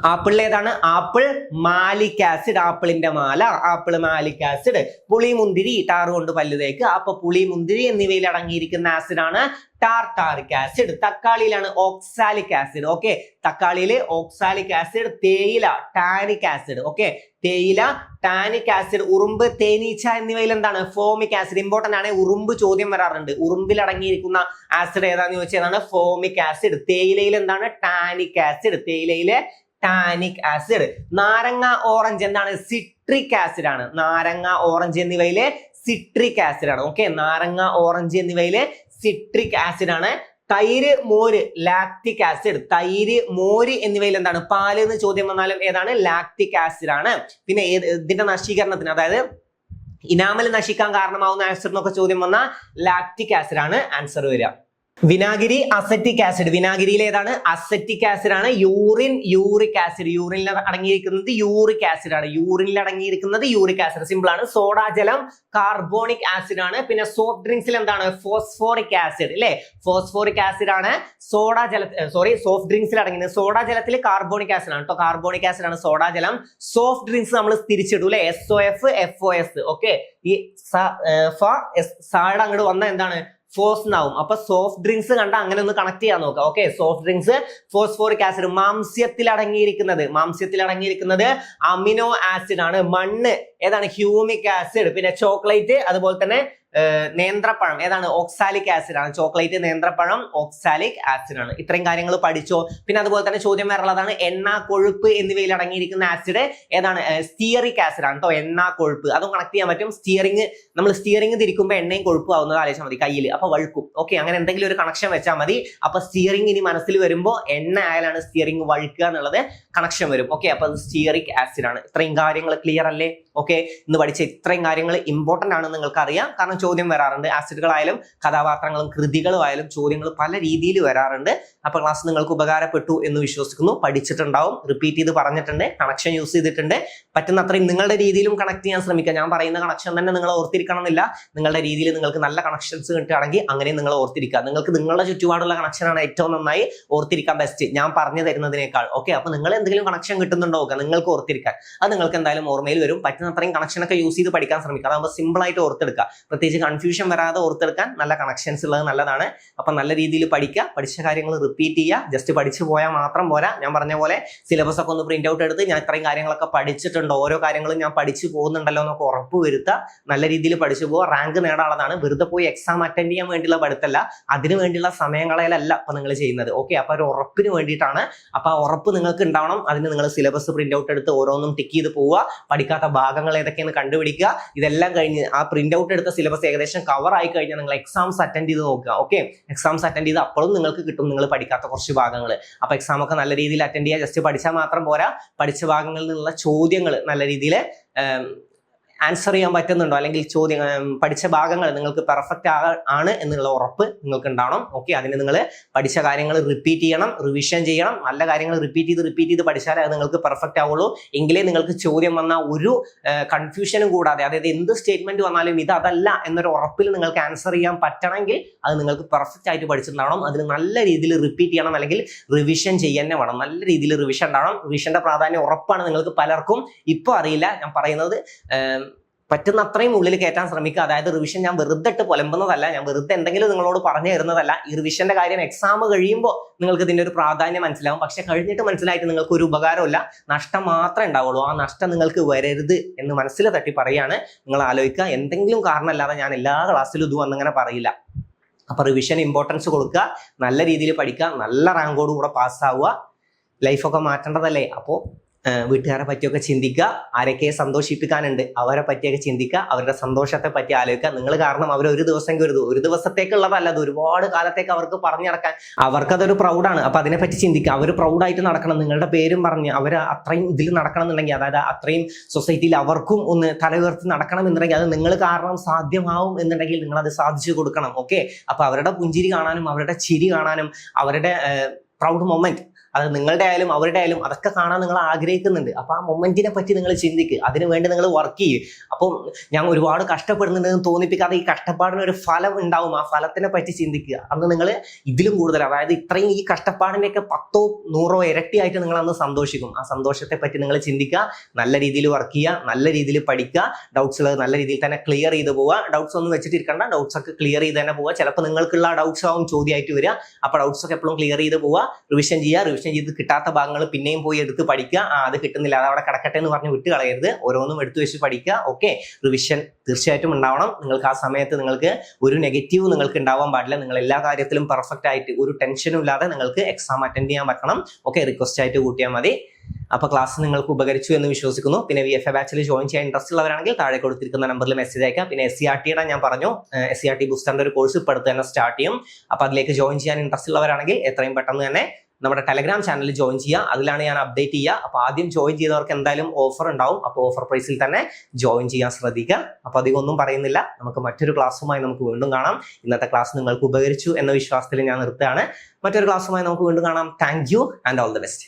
S1: ആപ്പിളിൽ ഏതാണ്? ആപ്പിൾ മാലിക് ആസിഡ്, ആപ്പിളിന്റെ മാല, ആപ്പിൾ മാലിക് ആസിഡ്. പുളി മുന്തിരി ടാർ കൊണ്ട് പല്ല് തേക്ക്, അപ്പൊ പുളി മുന്തിരി എന്നിവയിൽ അടങ്ങിയിരിക്കുന്ന ആസിഡ് ആണ് ടാർട്ടാറിക് ആസിഡ്. തക്കാളിയിലാണ് ഓക്സാലിക് ആസിഡ്. ഓക്കെ. തക്കാളിയില് ഓക്സാലിക് ആസിഡ്. തേയില ടാനിക് ആസിഡ്. ഓക്കെ. തേയില ടാനിക് ആസിഡ്. ഉറുമ്പ് തേനീച്ച എന്നിവയിൽ എന്താണ്? Formic acid. ഇമ്പോർട്ടന്റ് ആണ്, ഉറുമ്പ് ചോദ്യം വരാറുണ്ട്. ഉറുമ്പിൽ അടങ്ങിയിരിക്കുന്ന ആസിഡ് ഏതാന്ന് ചോദിച്ചാൽ ഏതാണ്? Formic acid. തേയിലയിൽ എന്താണ്? Tannic acid. തേയിലയിലെ ടാനിക് ആസിഡ്. നാരങ്ങ ഓറഞ്ച് എന്താണ്? സിട്രിക് ആസിഡ് ആണ്. നാരങ്ങ ഓറഞ്ച് എന്നിവയിലെ സിട്രിക് ആസിഡ് ആണ്. ഓക്കെ. നാരങ്ങ ഓറഞ്ച് എന്നിവയിലെ സിട്രിക് ആസിഡ് ആണ്. തൈര് മോര് ലാക്റ്റിക് ആസിഡ്. തൈര് മോര് എന്നിവയിൽ എന്താണ്? പാല് എന്ന് ചോദ്യം വന്നാലും ഏതാണ്? ലാക്റ്റിക് ആസിഡ് ആണ്. പിന്നെ ഇതിന്റെ നശീകരണത്തിന്, അതായത് ഇനാമൽ നശിക്കാൻ കാരണമാവുന്ന ആസിഡ് എന്നൊക്കെ ചോദ്യം വന്നാൽ ലാക്റ്റിക് ആസിഡ് ആണ് ആൻസർ വരിക. വിനാഗിരി അസറ്റിക് ആസിഡ്. വിനാഗിരിയിൽ ഏതാണ്? അസറ്റിക് ആസിഡ് ആണ്. Urine uric acid. യൂറിനിൽ അടങ്ങിയിരിക്കുന്നത് യൂറിക് ആസിഡ് ആണ്. യൂറിനിൽ അടങ്ങിയിരിക്കുന്നത് യൂറിക് ആസിഡ്. സിമ്പിൾ ആണ്. സോഡാജലം കാർബോണിക് ആസിഡ് ആണ്. പിന്നെ സോഫ്റ്റ് ഡ്രിങ്ക്സിൽ എന്താണ്? ഫോസ്ഫോറിക് ആസിഡ് അല്ലെ? ഫോസ്ഫോറിക് ആസിഡ് ആണ് സോഫ്റ്റ് ഡ്രിങ്ക്സിൽ അടങ്ങിയത്. സോഡാജലത്തിൽ കാർബോണിക് ആസിഡ് ആണ് കേട്ടോ. കാർബോണിക് ആസിഡ് ആണ് സോഡാജലം. സോഫ്റ്റ് ഡ്രിങ്ക്സ് നമ്മൾ തിരിച്ചിടൂ അല്ലെ? SOF FOS. ഓക്കെ. ഈ സാഡ് അങ്ങോട്ട് വന്ന എന്താണ്? ഫോസ് എന്നാവും. അപ്പൊ സോഫ്റ്റ് ഡ്രിങ്ക്സ് കണ്ട അങ്ങനെ ഒന്ന് കണക്ട് ചെയ്യാൻ നോക്കാം. Okay. Soft drinks phosphoric acid. മാംസ്യത്തിൽ അടങ്ങിയിരിക്കുന്നത് അമിനോ ആസിഡ് ആണ്. മണ്ണ് ഏതാണ്? Humic acid. പിന്നെ ചോക്ലേറ്റ് അതുപോലെ തന്നെ നേന്ത്രപ്പഴം ഏതാണ്? ഓക്സാലിക് ആസിഡ് ആണ്. ചോക്ലേറ്റ്, നേന്ത്രപ്പഴം ഓക്സാലിക് ആസിഡ് ആണ്. ഇത്രയും കാര്യങ്ങൾ പഠിച്ചോ. പിന്നെ അതുപോലെ തന്നെ ചോദ്യം വേറുള്ളതാണ് എണ്ണ, കൊഴുപ്പ് എന്നിവയിൽ അടങ്ങിയിരിക്കുന്ന ആസിഡ് ഏതാണ്? സ്റ്റിയറിക് ആസിഡ് ആണ് കേട്ടോ. എണ്ണ, കൊഴുപ്പ് അതും കണക്ട് ചെയ്യാൻ പറ്റും. നമ്മൾ സ്റ്റിയറിംഗ് തിരിക്കുമ്പോൾ എണ്ണയും കൊഴുപ്പും ആവുന്നത് ആലോചിച്ചാൽ മതി കയ്യിൽ, അപ്പൊ വഴുക്കും. ഓക്കെ, അങ്ങനെ എന്തെങ്കിലും ഒരു കണക്ഷൻ വെച്ചാൽ മതി. അപ്പൊ സ്റ്റിയറിംഗ് ഇനി മനസ്സിൽ വരുമ്പോൾ എണ്ണ ആയാലാണ് സ്റ്റിയറിംഗ് വഴുക്കുക എന്നുള്ളത് കണക്ഷൻ വരും. ഓക്കെ, അപ്പൊ അത് സ്റ്റിയറിക് ആസിഡ് ആണ്. ഇത്രയും കാര്യങ്ങൾ ക്ലിയർ അല്ലേ? ഓക്കെ, ഇന്ന് പഠിച്ച ഇത്രയും കാര്യങ്ങൾ ഇമ്പോർട്ടന്റ് ആണ് നിങ്ങൾക്ക് അറിയാം. കാരണം ചോദ്യം വരാറുണ്ട്. ആസിഡുകളായാലും കഥാപാത്രങ്ങളും കൃതികളും ആയാലും ചോദ്യങ്ങൾ പല രീതിയിൽ വരാറുണ്ട്. അപ്പൊ ക്ലാസ് നിങ്ങൾക്ക് ഉപകാരപ്പെട്ടു എന്ന് വിശ്വസിക്കുന്നു. പഠിച്ചിട്ടുണ്ടാവും, റിപ്പീറ്റ് ചെയ്ത് പറഞ്ഞിട്ടുണ്ട്, കണക്ഷൻ യൂസ് ചെയ്തിട്ടുണ്ട്. പറ്റുന്ന അത്രയും നിങ്ങളുടെ രീതിയിലും കണക്ട് ചെയ്യാൻ ശ്രമിക്കുക. ഞാൻ പറയുന്ന കണക്ഷൻ തന്നെ നിങ്ങൾ ഓർത്തിരിക്കണം എന്നില്ല. നിങ്ങളുടെ രീതിയിൽ നിങ്ങൾക്ക് നല്ല കണക്ഷൻസ് കിട്ടുകയാണെങ്കിൽ അങ്ങനെ നിങ്ങൾ ഓർത്തിരിക്കുക. നിങ്ങൾക്ക് നിങ്ങളുടെ ചുറ്റുപാടുള്ള കണക്ഷനാണ് ഏറ്റവും നന്നായി ഓർത്തിരിക്കാൻ ബെസ്റ്റ്, ഞാൻ പറഞ്ഞു തരുന്നതിനേക്കാൾ. ഓക്കെ, അപ്പൊ നിങ്ങൾ എന്തെങ്കിലും കണക്ഷൻ കിട്ടുന്നുണ്ടോ നിങ്ങൾക്ക് ഓർത്തിരിക്കാൻ, അത് നിങ്ങൾക്ക് എന്തായാലും ഓർമ്മയിൽ വരും. പറ്റുന്നത്രയും കണക്ഷനൊക്കെ യൂസ് ചെയ്ത് പഠിക്കാൻ ശ്രമിക്കുക. അതാകുമ്പോൾ സിമ്പിൾ ആയിട്ട് ഓർത്തെടുക്കുക. പ്രത്യേകിച്ച് കൺഫ്യൂഷൻ വരാതെ ഓർത്തെടുക്കാൻ നല്ല കണക്ഷൻസ് ഉള്ളത് നല്ലതാണ്. അപ്പൊ നല്ല രീതിയിൽ പഠിക്കുക, പഠിച്ച കാര്യങ്ങൾ റിപ്പീറ്റ് ചെയ്യുക. ജസ്റ്റ് പഠിച്ചു പോയാൽ മാത്രം പോരാ. ഞാൻ പറഞ്ഞ പോലെ സിലബസ് ഒക്കെ ഒന്ന് പ്രിന്റ് ഔട്ട് എടുത്ത് ഞാൻ ഇത്രയും കാര്യങ്ങളൊക്കെ പഠിച്ചിട്ടുണ്ടോ, ഓരോ കാര്യങ്ങളും ഞാൻ പഠിച്ചു പോകുന്നുണ്ടല്ലോ എന്നൊക്കെ ഉറപ്പ് വരുത്തുക. നല്ല രീതിയിൽ പഠിച്ചു പോവുക. റാങ്ക് നേടാനുള്ളതാണ്. വെറുതെ പോയി എക്സാം അറ്റൻഡ് ചെയ്യാൻ വേണ്ടിയുള്ള പഠിത്തമല്ല, അതിന് വേണ്ടിയുള്ള സമയങ്ങളെയല്ല അപ്പൊ നിങ്ങൾ ചെയ്യുന്നത്. ഓക്കെ, അപ്പൊ ഒരു ഉറപ്പിന് വേണ്ടിയിട്ടാണ്. അപ്പൊ ആ ഉറപ്പ് നിങ്ങൾക്ക് ഉണ്ടാവണം. അതിന് നിങ്ങൾ സിലബസ് പ്രിന്റ് ഔട്ട് എടുത്ത് ഓരോന്നും ടിക്ക് ചെയ്ത് പോവുക. പഠിക്കാത്ത ഭാഗങ്ങൾ ഏതൊക്കെയെന്ന് കണ്ടുപിടിക്കുക. ഇതെല്ലാം കഴിഞ്ഞ് ആ പ്രിന്റ് ഔട്ട് എടുത്ത സിലബസ് ഏകദേശം കവർ ആയി കഴിഞ്ഞാൽ നിങ്ങൾ എക്സാംസ് അറ്റൻഡ് ചെയ്ത് നോക്കുക. ഓക്കെ, എക്സാംസ് അറ്റൻഡ് ചെയ്ത് അപ്പോഴും നിങ്ങൾക്ക് കിട്ടും നിങ്ങൾ പഠിക്കാത്ത കുറച്ച് ഭാഗങ്ങൾ. അപ്പൊ എക്സാം ഒക്കെ നല്ല രീതിയിൽ അറ്റൻഡ് ചെയ്യുക. ജസ്റ്റ് പഠിച്ചാൽ മാത്രം പോരാ, പഠിച്ച ഭാഗങ്ങളിൽ നിന്നുള്ള ചോദ്യങ്ങൾ നല്ല രീതിയിൽ ആൻസർ ചെയ്യാൻ പറ്റുന്നുണ്ടോ, അല്ലെങ്കിൽ പഠിച്ച ഭാഗങ്ങൾ നിങ്ങൾക്ക് പെർഫെക്റ്റ് ആണ് എന്നുള്ള ഉറപ്പ് നിങ്ങൾക്ക് ഉണ്ടാവണം. ഓക്കെ, അതിന് നിങ്ങൾ പഠിച്ച കാര്യങ്ങൾ റിപ്പീറ്റ് ചെയ്യണം, റിവിഷൻ ചെയ്യണം. നല്ല കാര്യങ്ങൾ റിപ്പീറ്റ് ചെയ്ത് പഠിച്ചാലേ അത് നിങ്ങൾക്ക് പെർഫെക്റ്റ് ആവുള്ളൂ. എങ്കിലേ നിങ്ങൾക്ക് ചോദ്യം വന്ന ഒരു കൺഫ്യൂഷനും കൂടാതെ, അതായത് എന്ത് സ്റ്റേറ്റ്മെന്റ് വന്നാലും ഇത് അതല്ല എന്നൊരു ഉറപ്പിൽ നിങ്ങൾക്ക് ആൻസർ ചെയ്യാൻ പറ്റണമെങ്കിൽ അത് നിങ്ങൾക്ക് പെർഫെക്റ്റ് ആയിട്ട് പഠിച്ചിട്ടുണ്ടാവണം. അതിന് നല്ല രീതിയിൽ റിപ്പീറ്റ് ചെയ്യണം, അല്ലെങ്കിൽ റിവിഷൻ ചെയ്യാൻ വേണം. നല്ല രീതിയിൽ റിവിഷൻ ഉണ്ടാവണം. റിവിഷന്റെ പ്രാധാന്യം ഉറപ്പാണ് നിങ്ങൾക്ക് പലർക്കും ഇപ്പൊ അറിയില്ല. ഞാൻ പറയുന്നത് പറ്റുന്ന അത്രയും ഉള്ളിൽ കയറ്റാൻ ശ്രമിക്കുക. അതായത് റിവിഷൻ ഞാൻ വെറുതെ ഇട്ട് പുലമ്പുന്നതല്ല, ഞാൻ വെറുതെ എന്തെങ്കിലും നിങ്ങളോട് പറഞ്ഞു തരുന്നതല്ല. ഈ റിവിഷന്റെ കാര്യം എക്സാം കഴിയുമ്പോൾ നിങ്ങൾക്ക് ഇതിന്റെ ഒരു പ്രാധാന്യം മനസ്സിലാവും. പക്ഷെ കഴിഞ്ഞിട്ട് മനസ്സിലായിട്ട് നിങ്ങൾക്ക് ഒരു ഉപകാരമില്ല, നഷ്ടം മാത്രമേ ഉണ്ടാവുള്ളൂ. ആ നഷ്ടം നിങ്ങൾക്ക് വരരുത് എന്ന് മനസ്സിൽ തട്ടി പറയാണ്. നിങ്ങൾ ആലോചിക്കുക, എന്തെങ്കിലും കാരണമല്ലാതെ ഞാൻ എല്ലാ ക്ലാസ്സിലും ഇത് വന്നിങ്ങനെ പറയില്ല. അപ്പൊ റിവിഷൻ ഇമ്പോർട്ടൻസ് കൊടുക്കുക, നല്ല രീതിയിൽ പഠിക്കുക, നല്ല റാങ്കോട് കൂടെ പാസ്സാവുക. ലൈഫൊക്കെ മാറ്റേണ്ടതല്ലേ? അപ്പോൾ വീട്ടുകാരെ പറ്റിയൊക്കെ ചിന്തിക്കുക. ആരൊക്കെ സന്തോഷിപ്പിക്കാനുണ്ട് അവരെ പറ്റിയൊക്കെ ചിന്തിക്കുക. അവരുടെ സന്തോഷത്തെ പറ്റി ആലോചിക്കുക. നിങ്ങൾ കാരണം അവർ ഒരു ദിവസം ഒരു ദിവസത്തേക്കുള്ളതല്ല, അത് ഒരുപാട് കാലത്തേക്ക് അവർക്ക് പറഞ്ഞു നടക്കാൻ അവർക്കതൊരു പ്രൗഡാണ്. അപ്പൊ അതിനെപ്പറ്റി ചിന്തിക്കുക. അവർ പ്രൗഡായിട്ട് നടക്കണം, നിങ്ങളുടെ പേരും പറഞ്ഞ് അവർ അത്രയും ഇതിൽ നടക്കണം എന്നുണ്ടെങ്കിൽ, അതായത് അത്രയും സൊസൈറ്റിയിൽ അവർക്കും ഒന്ന് തല ഉയർത്തി നടക്കണം എന്നുണ്ടെങ്കിൽ, അത് നിങ്ങൾ കാരണം സാധ്യമാവും എന്നുണ്ടെങ്കിൽ നിങ്ങൾ അത് സാധിച്ചു കൊടുക്കണം. ഓക്കെ, അപ്പൊ അവരുടെ പുഞ്ചിരി കാണാനും അവരുടെ ചിരി കാണാനും അവരുടെ പ്രൗഡ് മൊമെന്റ്, അത് നിങ്ങളുടെ ആയാലും അവരുടെ ആയാലും അതൊക്കെ കാണാൻ നിങ്ങൾ ആഗ്രഹിക്കുന്നുണ്ട്. അപ്പൊ ആ മൊമെന്റിനെ പറ്റി നിങ്ങൾ ചിന്തിക്കുക, അതിനു വേണ്ടി നിങ്ങൾ വർക്ക് ചെയ്യും. അപ്പം ഞാൻ ഒരുപാട് കഷ്ടപ്പെടുന്നുണ്ടെന്ന് തോന്നിപ്പിക്കാതെ ഈ കഷ്ടപ്പാടിന് ഒരു ഫലം ഉണ്ടാവും, ആ ഫലത്തിനെ പറ്റി ചിന്തിക്കുക. അന്ന് നിങ്ങൾ ഇതിലും കൂടുതൽ, അതായത് ഇത്രയും ഈ കഷ്ടപ്പാടിൻ്റെയൊക്കെ 10 100 ഇരട്ടിയായിട്ട് നിങ്ങൾ അന്ന് സന്തോഷിക്കും. ആ സന്തോഷത്തെ പറ്റി നിങ്ങൾ ചിന്തിക്കുക, നല്ല രീതിയിൽ വർക്ക് ചെയ്യുക, നല്ല രീതിയിൽ പഠിക്കുക, ഡൗട്ട്സ് ഉള്ളത് നല്ല രീതിയിൽ തന്നെ ക്ലിയർ ചെയ്ത് പോവുക. ഡൗട്ട്സ് ഒന്നും വെച്ചിട്ടിരിക്കണ്ട, ഡൗട്ട്സ് ഒക്കെ ക്ലിയർ ചെയ്ത് തന്നെ പോവുക. ചിലപ്പോൾ നിങ്ങൾക്കുള്ള ഡൗട്ട്സ് ആവും ചോദ്യമായിട്ട് വരിക. അപ്പൊ ഡൗട്ട്സ് ഒക്കെ എപ്പോഴും ക്ലിയർ ചെയ്ത് പോവുക, റിവിഷൻ ചെയ്യുക. റിവിഷൻ ചെയ്ത് കിട്ടാത്ത ഭാഗങ്ങൾ പിന്നെയും പോയി എടുത്ത് പഠിക്കുക. അത് കിട്ടുന്നില്ല, അത് അവിടെ കിടക്കട്ടെ എന്ന് പറഞ്ഞ് വിട്ട് കളയരുത്, ഓരോന്നും എടുത്തു വെച്ച് പഠിക്കുക. ഓക്കെ, റിവിഷൻ തീർച്ചയായിട്ടും ഉണ്ടാവണം. നിങ്ങൾക്ക് ആ സമയത്ത് നിങ്ങൾക്ക് ഒരു നെഗറ്റീവ് നിങ്ങൾക്ക് ഉണ്ടാവാൻ പാടില്ല. നിങ്ങൾ എല്ലാ കാര്യത്തിലും പെർഫെക്റ്റ് ആയിട്ട് ഒരു ടെൻഷനും ഇല്ലാതെ നിങ്ങൾക്ക് എക്സാം അറ്റൻഡ് ചെയ്യാൻ പറ്റണം. ഓക്കെ, റിക്വസ്റ്റ് ആയിട്ട് കൂട്ടിയാൽ മതി. അപ്പൊ ക്ലാസ് നിങ്ങൾക്ക് ഉപകരിച്ചു എന്ന് വിശ്വസിക്കുന്നു. പിന്നെ VFA ബാച്ചിൽ ജോയിൻ ചെയ്യാൻ ഇൻട്രസ്റ്റ് ഉള്ളവരാണെങ്കിൽ താഴെ കൊടുത്തിരിക്കുന്ന നമ്പറിൽ മെസ്സേജ് അയക്കാം. പിന്നെ SCRTയുടെ ഞാൻ പറഞ്ഞു, SCRT ബൂസ്റ്ററിന്റെ ഒരു കോഴ്സ് ഇപ്പോൾ അടുത്ത് തന്നെ സ്റ്റാർട്ട് ചെയ്യും. അപ്പൊ അതിലേക്ക് ജോയിൻ ചെയ്യാൻ ഇൻട്രസ്റ്റ് ഉള്ളവരാണെങ്കിൽ എത്രയും പെട്ടെന്ന് തന്നെ നമ്മുടെ ടെലഗ്രാം ചാനലിൽ ജോയിൻ ചെയ്യുക. അതിലാണ് ഞാൻ അപ്ഡേറ്റ് ചെയ്യുക. അപ്പോൾ ആദ്യം ജോയിൻ ചെയ്തവർക്ക് എന്തായാലും ഓഫർ ഉണ്ടാവും. അപ്പോൾ ഓഫർ പ്രൈസിൽ തന്നെ ജോയിൻ ചെയ്യാൻ ശ്രദ്ധിക്കുക. അപ്പോൾ അധികം ഒന്നും പറയുന്നില്ല, നമുക്ക് മറ്റൊരു ക്ലാസ്സുമായി നമുക്ക് വീണ്ടും കാണാം. ഇന്നത്തെ ക്ലാസ് നിങ്ങൾക്ക് ഉപകരിച്ചു എന്ന വിശ്വാസത്തിൽ ഞാൻ നിർത്തുകയാണ്. മറ്റൊരു ക്ലാസ്സുമായി നമുക്ക് വീണ്ടും കാണാം. Thank you and all the best.